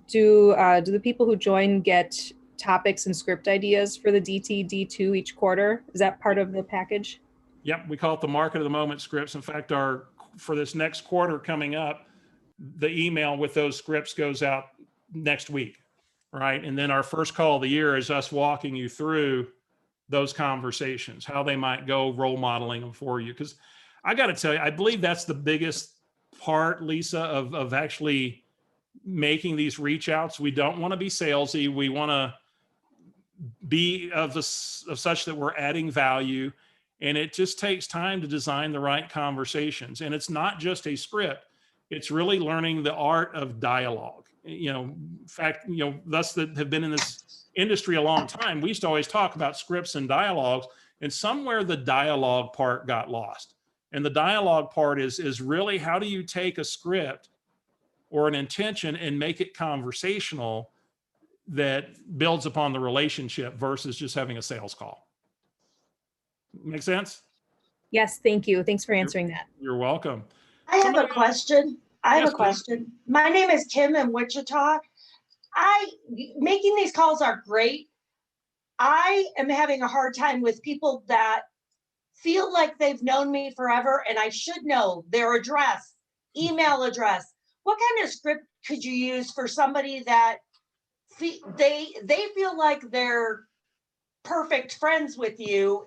do the people who join get topics and script ideas for the DT, D2 each quarter? Is that part of the package? Yep, we call it the market of the moment scripts. In fact, for this next quarter coming up, the email with those scripts goes out next week, right? And then our first call of the year is us walking you through those conversations, how they might go, role modeling them for you. Because I got to tell you, I believe that's the biggest part, Lisa, of actually making these reach outs. We don't want to be salesy. We want to be of such that we're adding value. And it just takes time to design the right conversations. And it's not just a script. It's really learning the art of dialogue. In fact, us that have been in this industry a long time, we used to always talk about scripts and dialogues, and somewhere the dialogue part got lost. And the dialogue part is really, how do you take a script or an intention and make it conversational that builds upon the relationship versus just having a sales call. Make sense? Yes, thank you. Thanks for answering that. You're welcome. I have Somebody a question. I have Yes, a Kim. question. My name is Kim in Wichita. Making these calls are great. I am having a hard time with people that feel like they've known me forever and I should know their address, email address. What kind of script could you use for somebody that they feel like they're perfect friends with you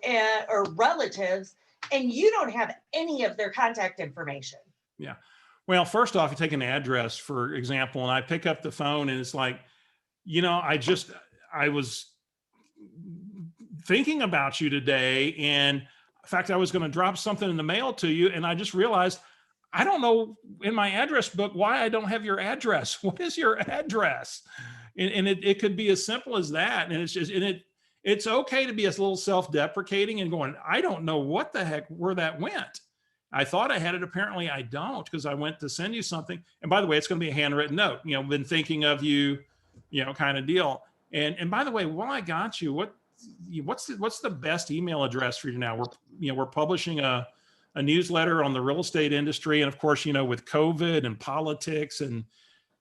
or relatives, and you don't have any of their contact information? Yeah. Well, first off, you take an address, for example, and I pick up the phone and it's like, I was thinking about you today. And in fact, I was going to drop something in the mail to you. And I just realized, I don't know in my address book why I don't have your address. What is your address? And it could be as simple as that. And it's just, it's okay to be a little self-deprecating and going, I don't know what the heck, where that went. I thought I had it. Apparently I don't, because I went to send you something. And by the way, it's going to be a handwritten note, been thinking of you, kind of deal. And by the way, while I got you, what's the best email address for you now? We're publishing a newsletter on the real estate industry. And of course, with COVID and politics and,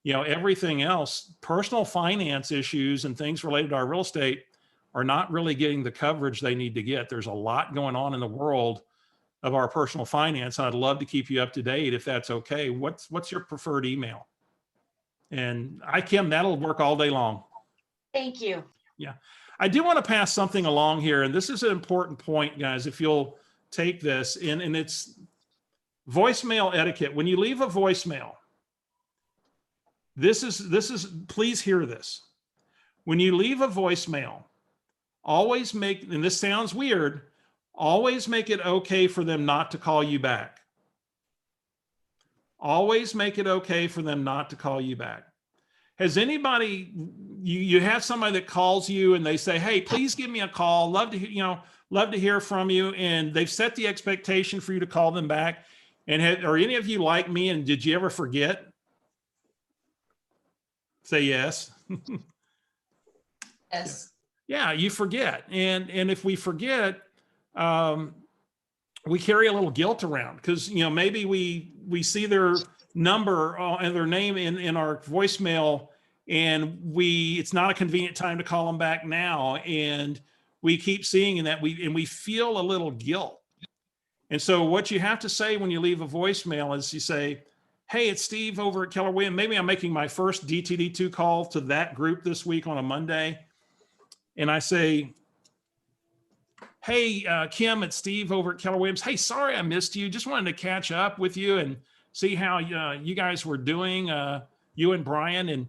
everything else, personal finance issues and things related to our real estate are not really getting the coverage they need to get. There's a lot going on in the world of our personal finance. And I'd love to keep you up to date if that's okay. What's your preferred email? And Kim, that'll work all day long. Thank you. Yeah. I do want to pass something along here. And this is an important point, guys, if you'll take this and it's voicemail etiquette. When you leave a voicemail, this is, please hear this. When you leave a voicemail, always make, and this sounds weird, always make it okay for them not to call you back. Always make it okay for them not to call you back. Has anybody, you have somebody that calls you and they say, hey, please give me a call. Love to hear from you. And they've set the expectation for you to call them back. And are any of you like me? And did you ever forget? Say yes. Yes. Yeah, you forget. And if we forget, we carry a little guilt around because, maybe we see their number and their name in our voicemail and it's not a convenient time to call them back now. And we keep seeing that we feel a little guilt. And so what you have to say when you leave a voicemail is you say, hey, it's Steve over at Keller Williams. Maybe I'm making my first DTD2 call to that group this week on a Monday. And I say, hey, Kim, it's Steve over at Keller Williams. Hey, sorry I missed you. Just wanted to catch up with you and see how you guys were doing, you and Brian. And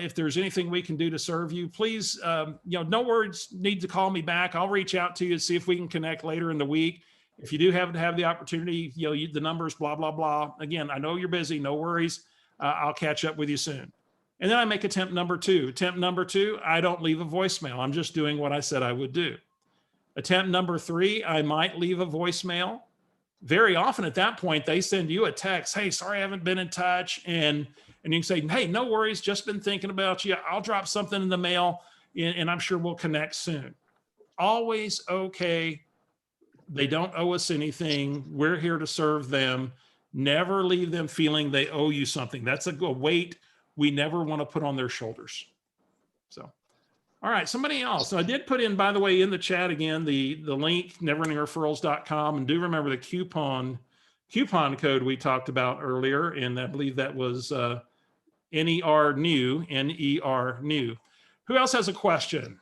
if there's anything we can do to serve you, please, no words need to call me back. I'll reach out to you to see if we can connect later in the week. If you do have the opportunity, the numbers, blah, blah, blah. Again, I know you're busy, no worries. I'll catch up with you soon. And then I make attempt number two. Attempt number two, I don't leave a voicemail. I'm just doing what I said I would do. Attempt number three, I might leave a voicemail. Very often at that point, they send you a text. Hey, sorry, I haven't been in touch. And you can say, hey, no worries. Just been thinking about you. I'll drop something in the mail and I'm sure we'll connect soon. Always okay. They don't owe us anything. We're here to serve them. Never leave them feeling they owe you something. That's a weight we never want to put on their shoulders. So, all right, somebody else. So I did put in, by the way, in the chat again, the link, neverendingreferrals.com. And do remember the coupon code we talked about earlier. And I believe that was NER new, NER new. Who else has a question?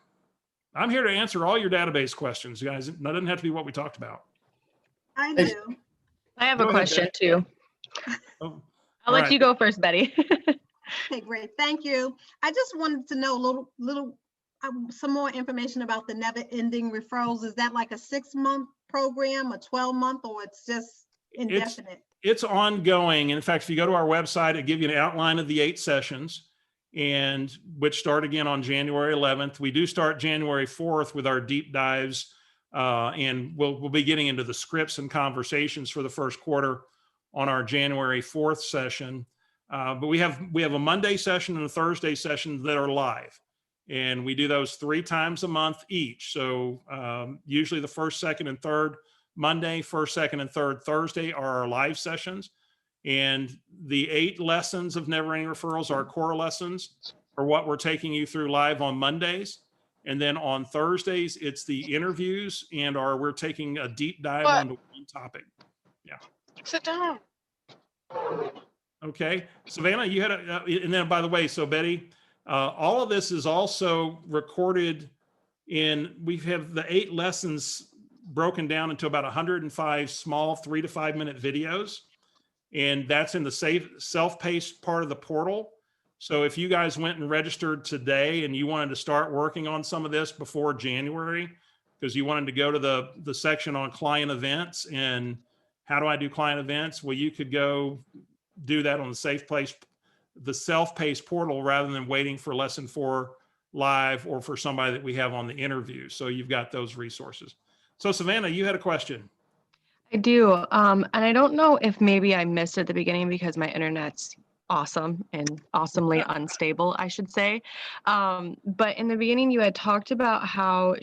I'm here to answer all your database questions, guys. That doesn't have to be what we talked about. I do. I have Go a ahead, question Beck. too. Oh, I'll all let you go first, Betty. Okay, great. Thank you. I just wanted to know some more information about the never ending referrals. Is that like a 6-month program, a 12-month, or it's just indefinite? It's ongoing. And in fact, if you go to our website, it gives you an outline of the 8 sessions, and which start again on January 11th. We do start January 4th with our deep dives, and we'll be getting into the scripts and conversations for the first quarter on our January 4th session. But we have a Monday session and a Thursday session that are live, and we do those 3 times a month each. So usually the first, second, and third Monday, first, second, and third Thursday are our live sessions. And the 8 lessons of Never Ending Referrals, our core lessons, are what we're taking you through live on Mondays. And then on Thursdays, it's the interviews, and we're taking a deep dive onto one topic. Yeah. Sit down. Okay. Savannah, you had and then by the way, so Betty, all of this is also recorded we have the 8 lessons broken down into about 105 small 3 to 5 minute videos. And that's in the self-paced part of the portal. So if you guys went and registered today and you wanted to start working on some of this before January, because you wanted to go to the section on client events and how do I do client events? Well, you could go do that on the self-paced portal, rather than waiting for lesson 4 live or for somebody that we have on the interview. So you've got those resources. So Savannah, you had a question. I do. And I don't know if maybe I missed it at the beginning because my internet's awesome and awesomely unstable, I should say. But in the beginning, you had talked about how,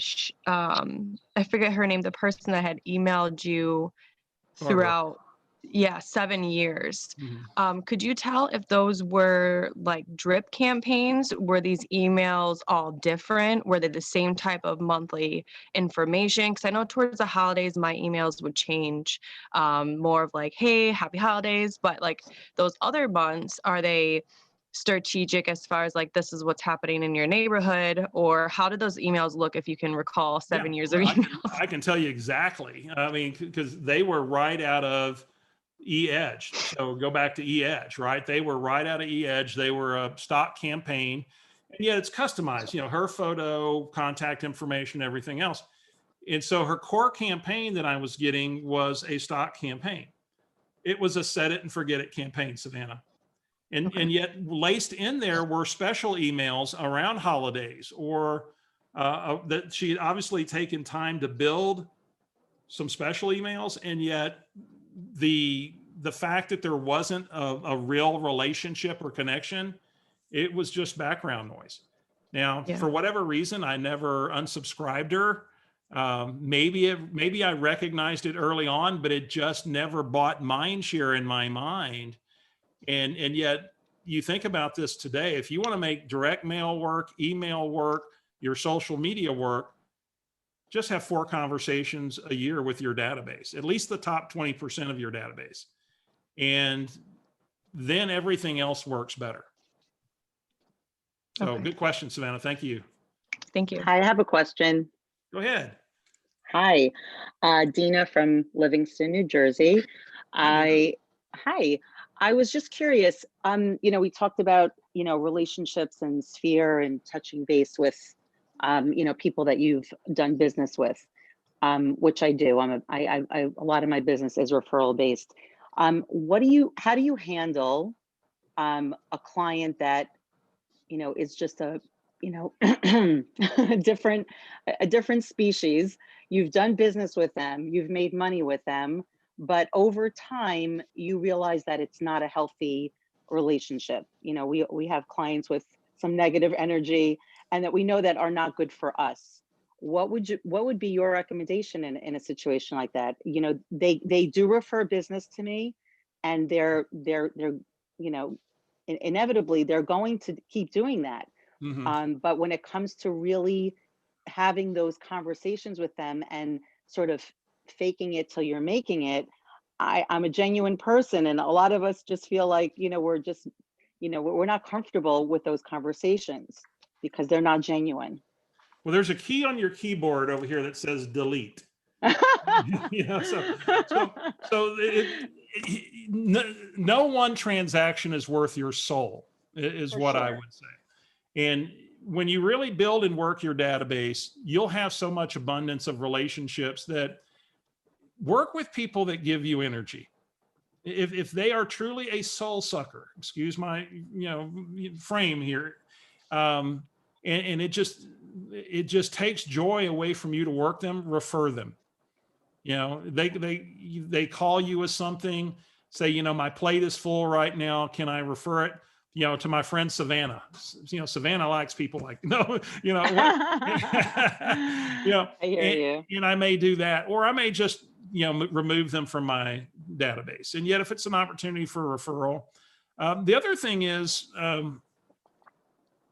I forget her name, the person that had emailed you throughout, 7 years. Could you tell if those were like drip campaigns? Were these emails all different? Were they the same type of monthly information? Because I know towards the holidays, my emails would change, more of like, hey, happy holidays. But like those other months, are they strategic as far as like, this is what's happening in your neighborhood? Or how did those emails look, if you can recall 7 years of emails? I can tell you exactly. I mean, because they were right out of E-Edge. So go back to E-Edge, right? They were right out of E-Edge. They were a stock campaign, and yet it's customized, her photo, contact information, everything else. And so her core campaign that I was getting was a stock campaign. It was a set it and forget it campaign, Savannah. And yet laced in there were special emails around holidays, or that she had obviously taken time to build some special emails, and yet the fact that there wasn't a real relationship or connection, it was just background noise. Now, for whatever reason, I never unsubscribed her. Maybe I recognized it early on, but it just never bought mind share in my mind. And yet you think about this today, if you want to make direct mail work, email work, your social media work, just have 4 conversations a year with your database, at least the top 20% of your database. And then everything else works better. So good question, Savannah. Thank you. Thank you. Hi, I have a question. Go ahead. Hi, Dina from Livingston, New Jersey. Hi, I was just curious, we talked about, relationships and sphere and touching base with, people that you've done business with, which I do. A lot of my business is referral based. How do you handle a client that, is just a different species? You've done business with them, you've made money with them, but over time you realize that it's not a healthy relationship. We have clients with some negative energy and that we know that are not good for us. What would be your recommendation in a situation like that? They do refer business to me, and they're inevitably they're going to keep doing that. But when it comes to really having those conversations with them and sort of faking it till you're making it, I'm a genuine person, and a lot of us just feel like, we're not comfortable with those conversations because they're not genuine. Well, there's a key on your keyboard over here that says delete. No one transaction is worth your soul, is what I would say. And when you really build and work your database, you'll have so much abundance of relationships that work with people that give you energy. If they are truly a soul sucker, excuse my frame here, and it just takes joy away from you to work them, refer them. They call you with something say, you know, my plate is full right now. Can I refer it, you know, to my friend Savannah? You know, Savannah likes people like, no, you know, you know, I hear you. and I may do that, or I may just, you know, remove them from my database. And yet if it's an opportunity for referral, the other thing is,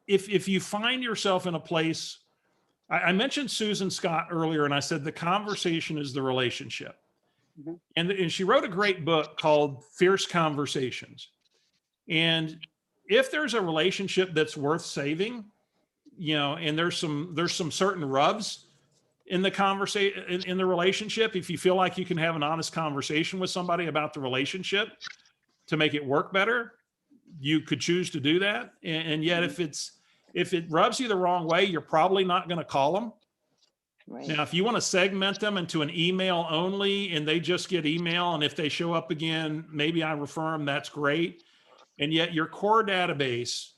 if you find yourself in a place, I mentioned Susan Scott earlier, and I said the conversation is the relationship. Mhm. And she wrote a great book called Fierce Conversations. And if there's a relationship that's worth saving, you know, and there's some certain rubs in the conversation, in the relationship, if you feel like you can have an honest conversation with somebody about the relationship to make it work better, you could choose to do that. And yet if it rubs you the wrong way, you're probably not going to call them. Right. Now, if you want to segment them into an email only and they just get email, and if they show up again, maybe I refer them, that's great. And yet your core database,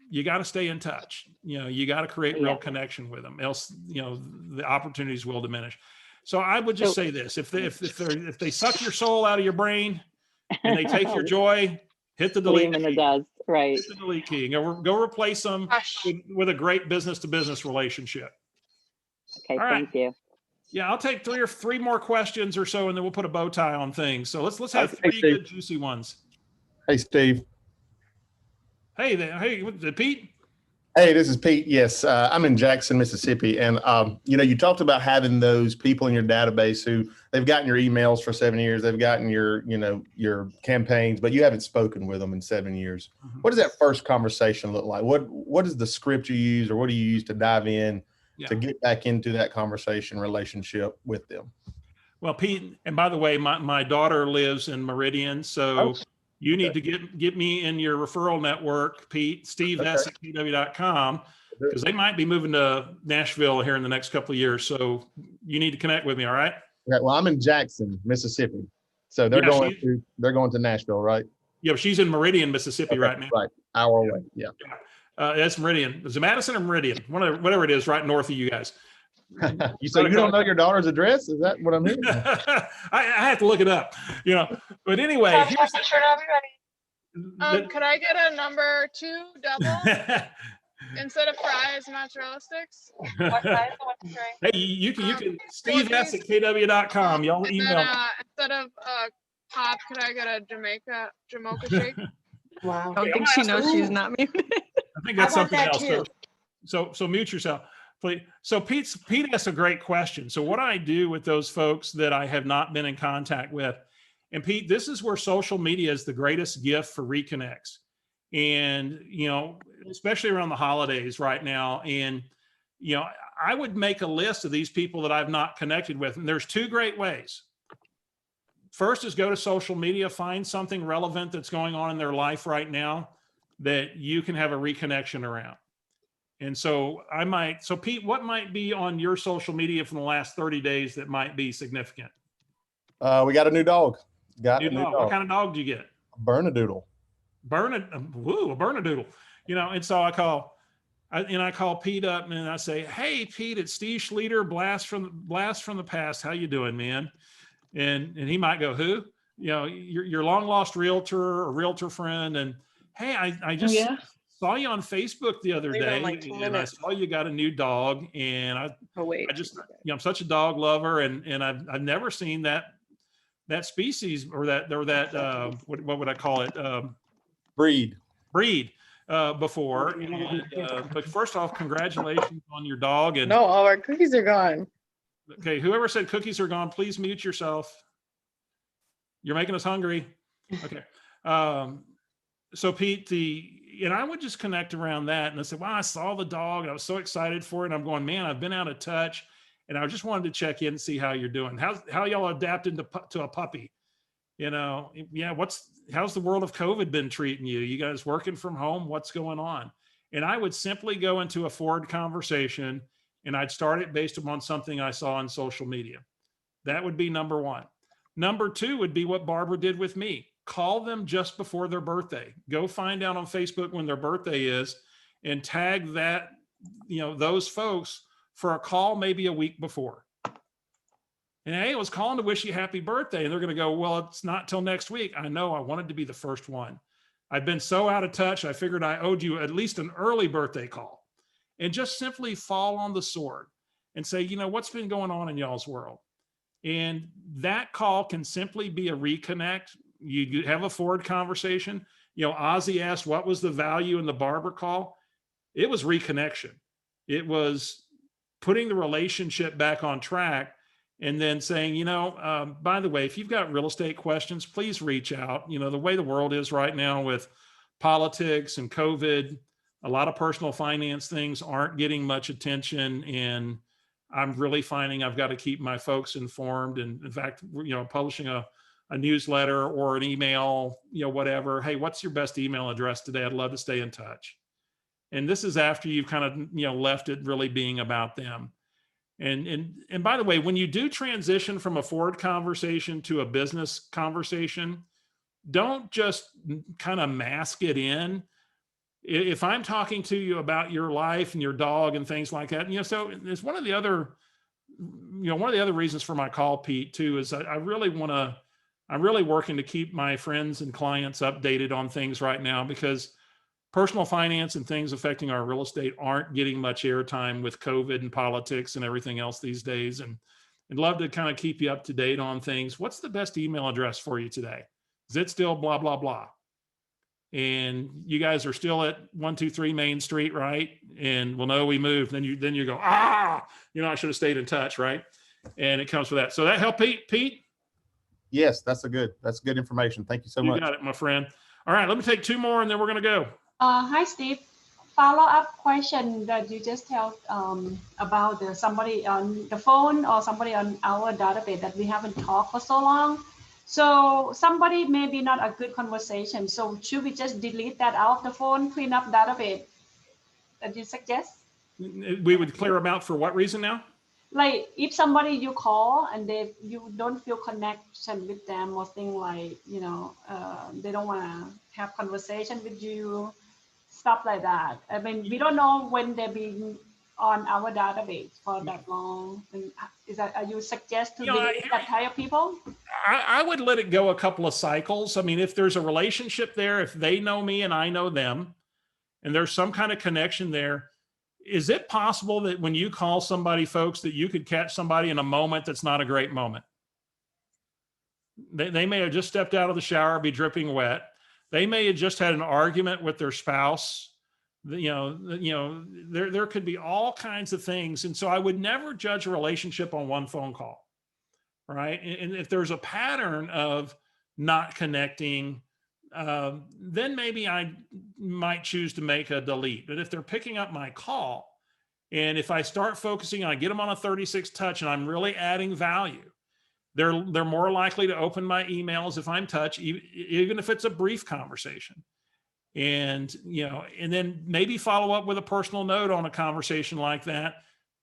you got to stay in touch. You know, you got to create real connection with them, else, you know, the opportunities will diminish. So I would just say this: if they suck your soul out of your brain and they take your joy, hit the delete Leave them in the key. dust. Right. Hit the delete key. Go replace them with a great business to business relationship. Okay. All right. Thank you. Yeah, I'll take three more questions or so, and then we'll put a bow tie on things. So let's have Okay, three Steve. good juicy ones. Hey, Steve. Hey there, hey, Pete. Hey, this is Pete. Yes, I'm in Jackson, Mississippi. And, you know, you talked about having those people in your database who they've gotten your emails for 7 years. They've gotten your, you know, your campaigns, but you haven't spoken with them in 7 years. Mhm. What does that first conversation look like? What is the script you use, or what do you use to dive in to get back into that conversation relationship with them? Well, Pete, and by the way, my daughter lives in Meridian, so you need to get me in your referral network, Pete, stevess@kw.com, because they might be moving to Nashville here in the next couple of years. So you need to connect with me. All right. Okay, well, I'm in Jackson, Mississippi. So they're going to Nashville, right? Yeah, she's in Meridian, Mississippi right now. Right. Hour away. Yeah. That's Meridian. Is it Madison or Meridian? Whatever it is, right north of you guys. So you don't know your daughter's address? Is that what I'm hearing? I have to look it up, you know. But anyway, here's could I get a number 2 double instead of fries, mozzarella sticks? What size? What's the drink? Hey, you can stevess@kw.com. Y'all email. Instead of pop, could I get a Jamaica shake? Wow. I don't think she knows she's not muted. I think that's something else. Too. So mute yourself, please. So Pete asked a great question. So what I do with those folks that I have not been in contact with, and Pete, this is where social media is the greatest gift for reconnects. And, you know, especially around the holidays right now. And, you know, I would make a list of these people that I've not connected with. And there's 2 great ways. First is go to social media, find something relevant that's going on in their life right now that you can have a reconnection around. And so Pete, what might be on your social media from the last 30 days that might be significant? We got a new dog. What kind of dog do you get? A Bernedoodle. A Bernedoodle. You know, and so I call Pete up and I say, "Hey, Pete, it's Steve Schleter, blast from the past. How you doing, man?" And he might go, "Who?" You know, your long lost realtor or realtor friend. And hey, I just saw you on Facebook the other day, and I saw you got a new dog, and I just, you know, I'm such a dog lover, and I've never seen that species or that what would I call it? Breed before. And, but first off, congratulations on your dog. And no, all our cookies are gone. Okay, whoever said cookies are gone, please mute yourself. You're making us hungry. Okay. So Pete, and I would just connect around that. And I said, wow, I saw the dog. And I was so excited for it. And I'm going, man, I've been out of touch. And I just wanted to check in and see how you're doing. How y'all adapted to a puppy? You know, yeah, how's the world of COVID been treating you? You guys working from home? What's going on? And I would simply go into a forward conversation, and I'd start it based upon something I saw on social media. That would be number 1. Number 2 would be what Barbara did with me. Call them just before their birthday. Go find out on Facebook when their birthday is and tag those folks for a call maybe a week before. And hey, I was calling to wish you happy birthday. And they're going to go, well, it's not till next week. I know, I wanted to be the first one. I've been so out of touch. I figured I owed you at least an early birthday call. And just simply fall on the sword and say, you know, what's been going on in y'all's world? And that call can simply be a reconnect. You have a forward conversation. You know, Ozzy asked, what was the value in the barber call? It was reconnection. It was putting the relationship back on track, and then saying, you know, by the way, if you've got real estate questions, please reach out. You know, the way the world is right now with politics and COVID, a lot of personal finance things aren't getting much attention. And I'm really finding I've got to keep my folks informed. And in fact, you know, publishing a newsletter or an email, you know, whatever. Hey, what's your best email address today? I'd love to stay in touch. And this is after you've kind of, you know, left it really being about them. And by the way, when you do transition from a forward conversation to a business conversation, don't just kind of mask it in. If I'm talking to you about your life and your dog and things like that, you know, so it's one of the other reasons for my call, Pete, too, is I'm really working to keep my friends and clients updated on things right now, because personal finance and things affecting our real estate aren't getting much airtime with COVID and politics and everything else these days. And I'd love to kind of keep you up to date on things. What's the best email address for you today? Is it still blah, blah, blah? And you guys are still at 123 Main Street, right? And well, no, we moved. Then you go, I should have stayed in touch, right? And it comes with that. So that help, Pete? Yes, that's good information. Thank you so much. You got it, my friend. All right, let me take two more and then we're going to go. Hi, Steve. Follow-up question that you just told about somebody on the phone or somebody on our database that we haven't talked for so long. So somebody may be not a good conversation. So should we just delete that out of the phone, clean up database that you suggest? We would clear them out for what reason now? Like if somebody you call and you don't feel connection with them or thing like, you know, they don't want to have conversation with you, stuff like that. I mean, we don't know when they've been on our database for that long. And are you suggest to delete that type of people? I would let it go a couple of cycles. I mean, if there's a relationship there, if they know me and I know them, and there's some kind of connection there, is it possible that when you call somebody, folks, that you could catch somebody in a moment that's not a great moment? They may have just stepped out of the shower, be dripping wet. They may have just had an argument with their spouse. There could be all kinds of things. And so I would never judge a relationship on one phone call, right? And if there's a pattern of not connecting, then maybe I might choose to make a delete. But if they're picking up my call, and if I start focusing on, I get them on a 36 touch and I'm really adding value, they're more likely to open my emails if I'm touch, even if it's a brief conversation. And, and then maybe follow up with a personal note on a conversation like that,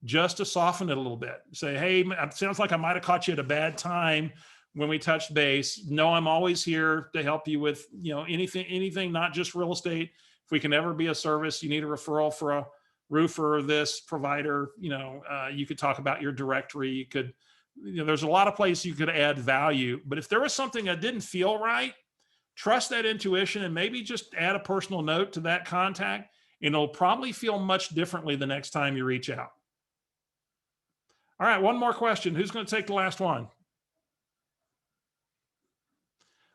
just to soften it a little bit. Say, hey, it sounds like I might've caught you at a bad time when we touched base. No, I'm always here to help you with, anything, not just real estate. If we can ever be a service, you need a referral for a roofer, this provider, you could talk about your directory. You could, there's a lot of places you could add value, but if there was something that didn't feel right, trust that intuition and maybe just add a personal note to that contact, and it'll probably feel much differently the next time you reach out. All right, one more question. Who's going to take the last one?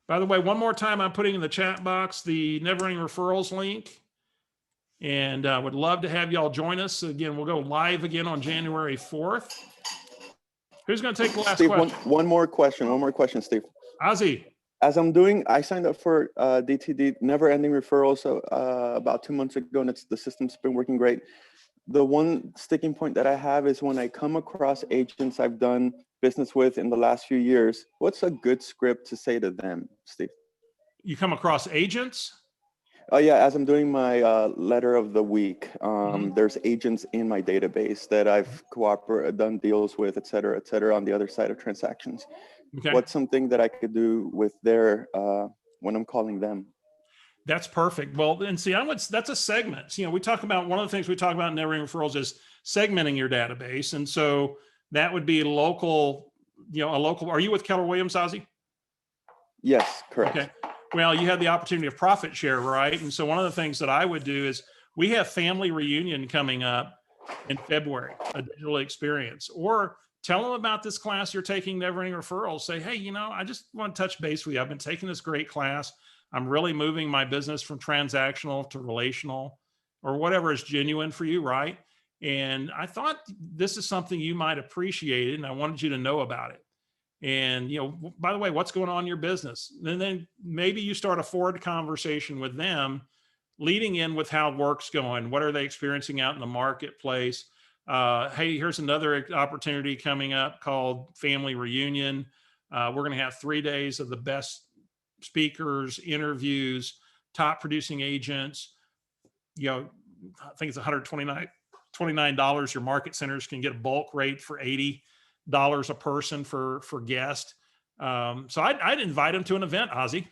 By the way, one more time, I'm putting in the chat box the Never Ending Referrals link, and I would love to have y'all join us. Again, we'll go live again on January 4th. Who's going to take the last question? One more question, Steve. Ozzy. As I signed up for DTD, Never Ending Referrals, about 2 months ago, and the system's been working great. The one sticking point that I have is when I come across agents I've done business with in the last few years, what's a good script to say to them, Steve? You come across agents? Oh yeah, as I'm doing my letter of the week, there's agents in my database that I've done deals with, et cetera, on the other side of transactions. Okay. What's something that I could do with when I'm calling them? That's perfect. Well, and see, that's a segment. We talk about, one of the things we talk about in Never Ending Referrals is segmenting your database. And so that would be local a local, are you with Keller Williams, Ozzy? Yes, correct. Okay. Well, you had the opportunity of profit share, right? And so one of the things that I would do is we have family reunion coming up in February, a digital experience, or tell them about this class you're taking, Never Ending Referrals. Say, hey, I just want to touch base with you. I've been taking this great class. I'm really moving my business from transactional to relational, or whatever is genuine for you, right? And I thought this is something you might appreciate, and I wanted you to know about it. And, by the way, what's going on in your business? And then maybe you start a forward conversation with them, leading in with how work's going. What are they experiencing out in the marketplace? Hey, here's another opportunity coming up called Family Reunion. We're going to have 3 days of the best speakers, interviews, top producing agents. I think it's $129. Your market centers can get a bulk rate for $80 a person for guest. So I'd invite them to an event, Ozzy.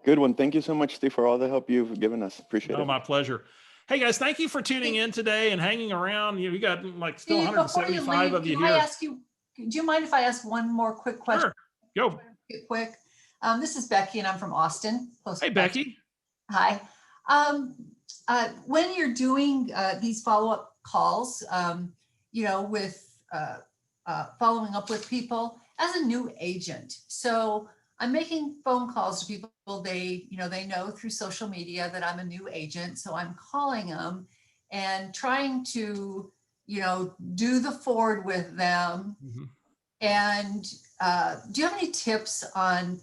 Good one. Thank you so much, Steve, for all the help you've given us. Appreciate it. Oh, my pleasure. Hey guys, thank you for tuning in today and hanging around. You got like still 175 of you here. Do you mind if I ask one more quick question? Sure. Go. Quick. This is Becky and I'm from Austin. Hey, Becky. Hi. When you're doing these follow-up calls, with following up with people as a new agent. So I'm making phone calls to people. They know through social media that I'm a new agent. So I'm calling them and trying to, do the forward with them. Mm-hmm. And do you have any tips on,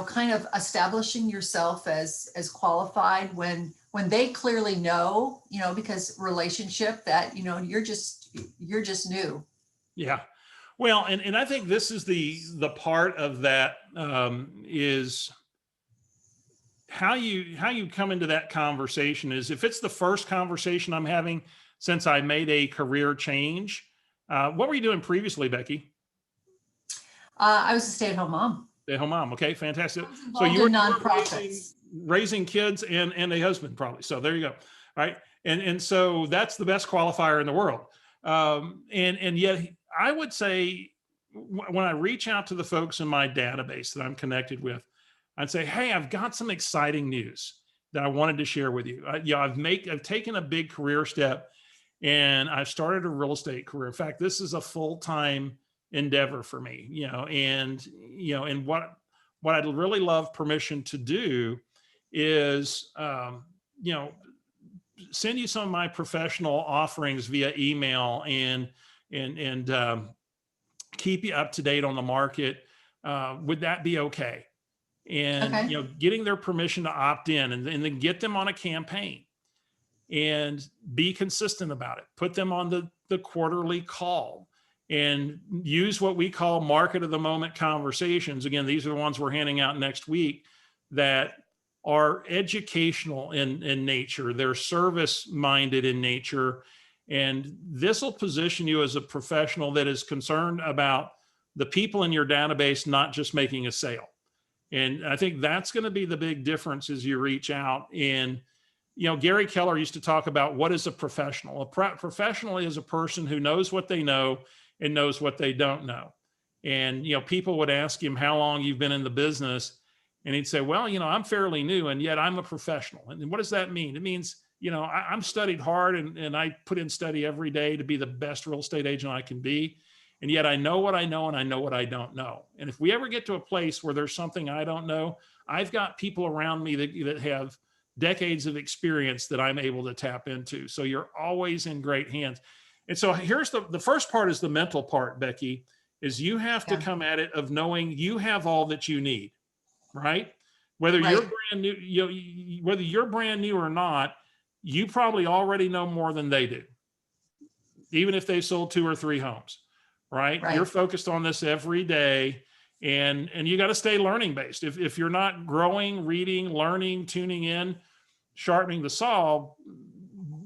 kind of establishing yourself as qualified when they clearly know, because relationship that, you're just new. Yeah. Well, and I think this is the part of that is how you come into that conversation is if it's the first conversation I'm having since I made a career change. What were you doing previously, Becky? I was a stay-at-home mom. Stay-at-home mom. Okay, fantastic. So you were nonprofits. Raising kids and a husband probably. So there you go. All right. And so that's the best qualifier in the world. And yet I would say when I reach out to the folks in my database that I'm connected with, I'd say, hey, I've got some exciting news that I wanted to share with you. I've taken a big career step and I've started a real estate career. In fact, this is a full-time endeavor for me, and what I'd really love permission to do is, send you some of my professional offerings via email and keep you up to date on the market. Would that be okay? And, okay. Getting their permission to opt in and then get them on a campaign and be consistent about it. Put them on the quarterly call and use what we call market of the moment conversations. Again, these are the ones we're handing out next week that are educational in nature. They're service minded in nature. And this will position you as a professional that is concerned about the people in your database, not just making a sale. And I think that's going to be the big difference as you reach out. And, Gary Keller used to talk about what is a professional. A professional is a person who knows what they know and knows what they don't know. And, people would ask him how long you've been in the business. And he'd say, well, I'm fairly new and yet I'm a professional. And what does that mean? It means, I'm studied hard and I put in study every day to be the best real estate agent I can be. And yet I know what I know and I know what I don't know. And if we ever get to a place where there's something I don't know, I've got people around me that have decades of experience that I'm able to tap into. So you're always in great hands. And so here's the first part is the mental part, Becky, is you have to come at it of knowing you have all that you need, right? Whether you're brand new, whether you're brand new or not, you probably already know more than they do, even if they sold 2 or 3 homes. Right? You're focused on this every day and you got to stay learning based. If you're not growing, reading, learning, tuning in, sharpening the saw,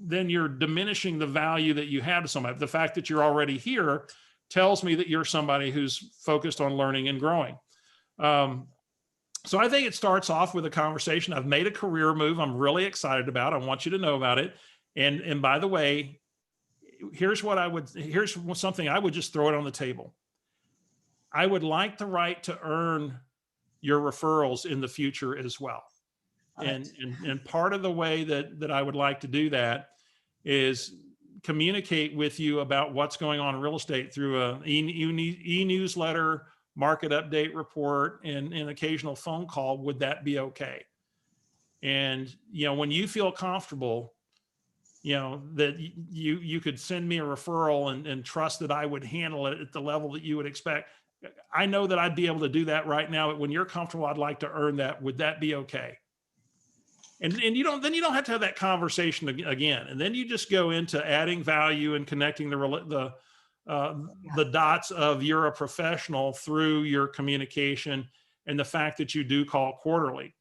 then you're diminishing the value that you have to somebody. The fact that you're already here tells me that you're somebody who's focused on learning and growing. So I think it starts off with a conversation. I've made a career move I'm really excited about. I want you to know about it. And by the way, here's something I would just throw it on the table. I would like the right to earn your referrals in the future as well. And part of the way that I would like to do that is communicate with you about what's going on in real estate through a e-newsletter, market update report, and an occasional phone call. Would that be okay? And, when you feel comfortable, that you could send me a referral and trust that I would handle it at the level that you would expect. I know that I'd be able to do that right now, but when you're comfortable, I'd like to earn that. Would that be okay? And you don't have to have that conversation again. And then you just go into adding value and connecting the dots of you're a professional through your communication and the fact that you do call quarterly.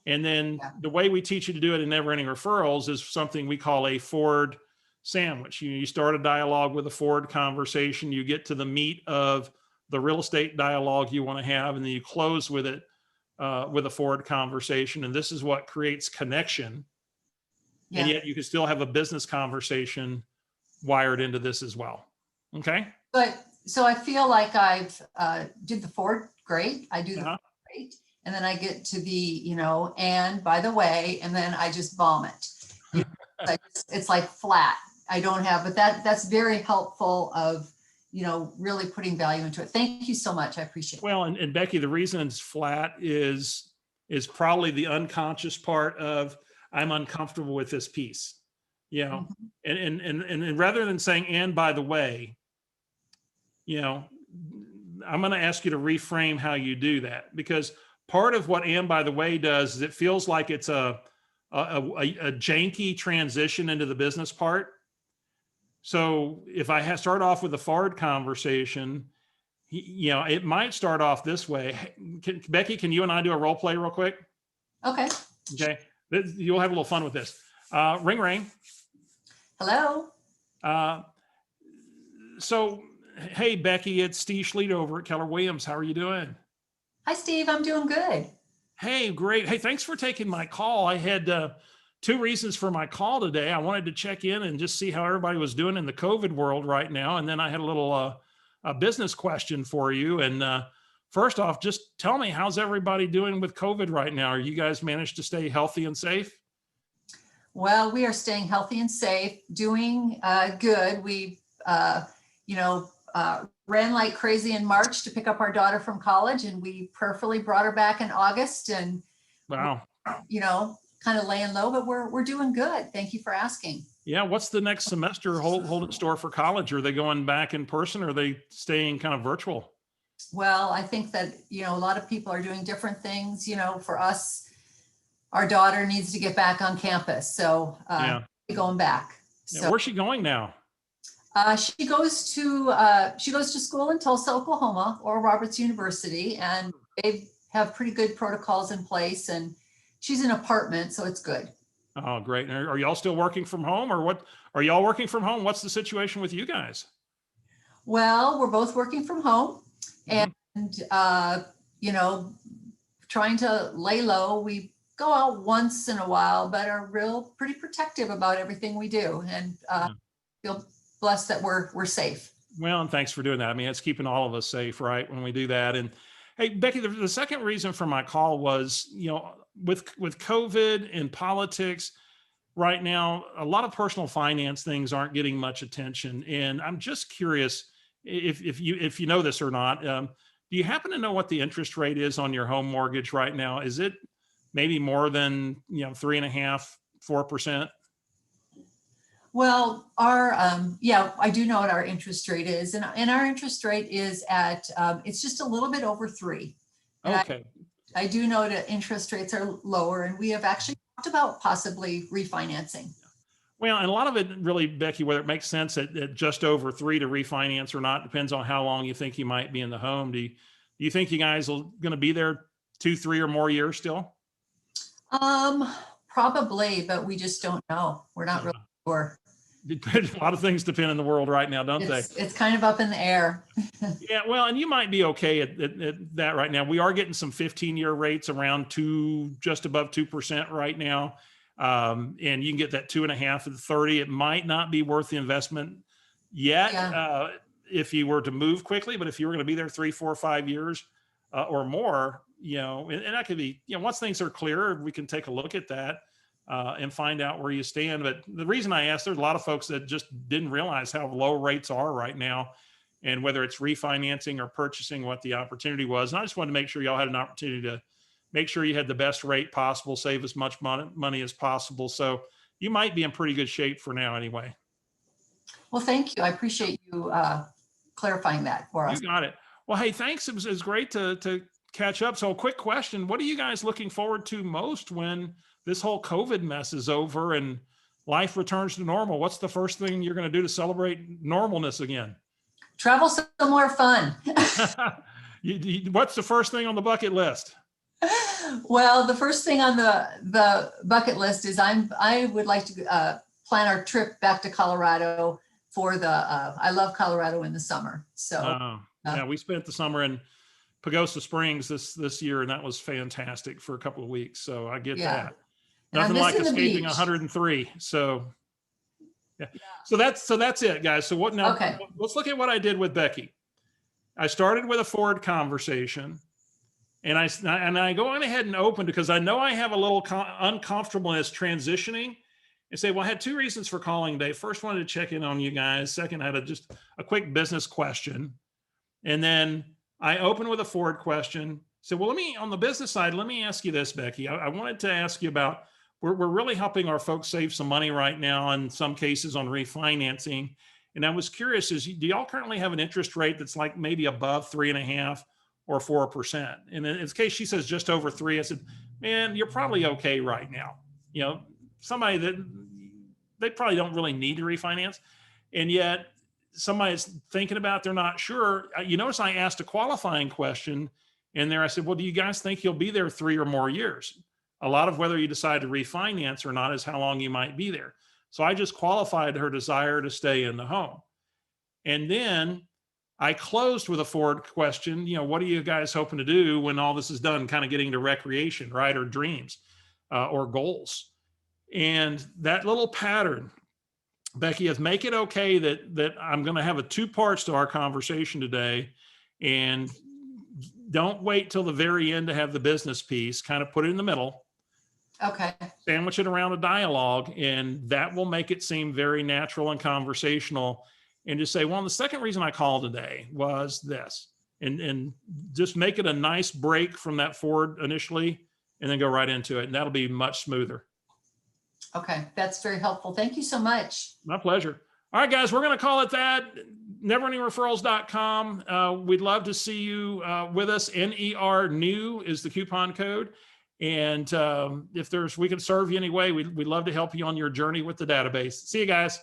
And then the way we teach you to do it in Never Ending Referrals is something we call a Ford sandwich. You start a dialogue with a Ford conversation, you get to the meat of the real estate dialogue you want to have, and then you close with it with a Ford conversation. And this is what creates connection. Yeah. And yet you can still have a business conversation wired into this as well. Okay. But so I feel like I've did the Ford great. I do the Ford great. And then I get to the, and by the way, and then I just vomit. It's like flat. I don't have, but that's very helpful of, really putting value into it. Thank you so much. I appreciate it. Well, and Becky, the reason it's flat is probably the unconscious part of I'm uncomfortable with this piece, and rather than saying, and by the way, I'm going to ask you to reframe how you do that, because part of what and by the way does is it feels like it's a janky transition into the business part. So if I start off with a Ford conversation, it might start off this way. Becky, can you and I do a role play real quick? Okay. Okay. You'll have a little fun with this. Ring, ring. Hello. So, hey, Becky, it's Steve Schleet over at Keller Williams. How are you doing? Hi, Steve. I'm doing good. Hey, great. Hey, thanks for taking my call. I had two reasons for my call today. I wanted to check in and just see how everybody was doing in the COVID world right now. And then I had a little a business question for you. And first off, just tell me, how's everybody doing with COVID right now? Are you guys managed to stay healthy and safe? Well, we are staying healthy and safe, doing good. We, ran like crazy in March to pick up our daughter from college, and we prayerfully brought her back in August. And wow, kind of laying low, but we're doing good. Thank you for asking. Yeah, what's the next semester hold in store for college? Are they going back in person, or are they staying kind of virtual? Well, I think that a lot of people are doing different things. For us, our daughter needs to get back on campus, so we're going back. So, where's she going now? She goes to school in Tulsa, Oklahoma, or Roberts University, and they have pretty good protocols in place. And she's in an apartment, so it's good. Oh, great! Are y'all still working from home, or what? Are y'all working from home? What's the situation with you guys? Well, we're both working from home, and trying to lay low. We go out once in a while, but are pretty protective about everything we do, and feel blessed that we're safe. Well, and thanks for doing that. I mean, it's keeping all of us safe, right, when we do that. And hey, Becky, the second reason for my call was, with COVID and politics right now, a lot of personal finance things aren't getting much attention. And I'm just curious if you know this or not. Do you happen to know what the interest rate is on your home mortgage right now? Is it maybe more than 3.5%, 4%? Well, I do know what our interest rate is, and our interest rate is at it's just a little bit over 3%. Okay. I do know that interest rates are lower, and we have actually talked about possibly refinancing. Well, and a lot of it really, Becky, whether it makes sense at just over 3% to refinance or not, depends on how long you think you might be in the home. Do you think you guys are going to be there 2, 3 or more years still? Probably, but we just don't know. We're not really sure. A lot of things depend in the world right now, don't they? It's kind of up in the air. Yeah, well, and you might be okay at that right now. We are getting some 15-year rates around just above 2% right now. And you can get that 2.5 at 30. It might not be worth the investment yet if you were to move quickly, but if you were going to be there 3, 4, 5 years or more, and that could be, once things are clear, we can take a look at that and find out where you stand. But the reason I asked, there's a lot of folks that just didn't realize how low rates are right now, and whether it's refinancing or purchasing, what the opportunity was. And I just wanted to make sure y'all had an opportunity to make sure you had the best rate possible, save as much money as possible. So you might be in pretty good shape for now anyway. Well, thank you. I appreciate you clarifying that for us. You got it. Well, hey, thanks. It was great to catch up. So a quick question. What are you guys looking forward to most when this whole COVID mess is over and life returns to normal? What's the first thing you're going to do to celebrate normalness again? Travel somewhere fun. What's the first thing on the bucket list? Well, the first thing on the bucket list is I would like to plan our trip back to Colorado for the, I love Colorado in the summer. So yeah, we spent the summer in Pagosa Springs this year, and that was fantastic for a couple of weeks. So I get that. Nothing like escaping 103. So yeah. So that's it, guys. So what now? Okay. Let's look at what I did with Becky. I started with a forward conversation. And I go on ahead and open because I know I have a little uncomfortableness transitioning and say, well, I had 2 reasons for calling today. First, wanted to check in on you guys. Second, I had just a quick business question. And then I open with a forward question. So, well, on the business side, let me ask you this, Becky. I wanted to ask you about, we're really helping our folks save some money right now, in some cases on refinancing. And I was curious, do y'all currently have an interest rate that's like maybe above 3.5% or 4%? And in this case, she says just over 3. I said, man, you're probably okay right now. Somebody that they probably don't really need to refinance. And yet somebody's thinking about, they're not sure. You notice I asked a qualifying question in there. I said, well, do you guys think you'll be there 3 or more years? A lot of whether you decide to refinance or not is how long you might be there. So I just qualified her desire to stay in the home. And then I closed with a forward question. What are you guys hoping to do when all this is done, kind of getting to recreation, right? Or dreams or goals. And that little pattern, Becky, is make it okay that I'm going to have 2 parts to our conversation today. And don't wait till the very end to have the business piece, kind of put it in the middle. Okay. Sandwich it around a dialogue, and that will make it seem very natural and conversational. And just say, well, the second reason I called today was this, and just make it a nice break from that forward initially, and then go right into it. And that'll be much smoother. Okay. That's very helpful. Thank you so much. My pleasure. All right, guys, we're going to call it that. NeverEndingReferrals.com. We'd love to see you with us. NER new is the coupon code. And if we can serve you any way, we'd love to help you on your journey with the database. See you guys.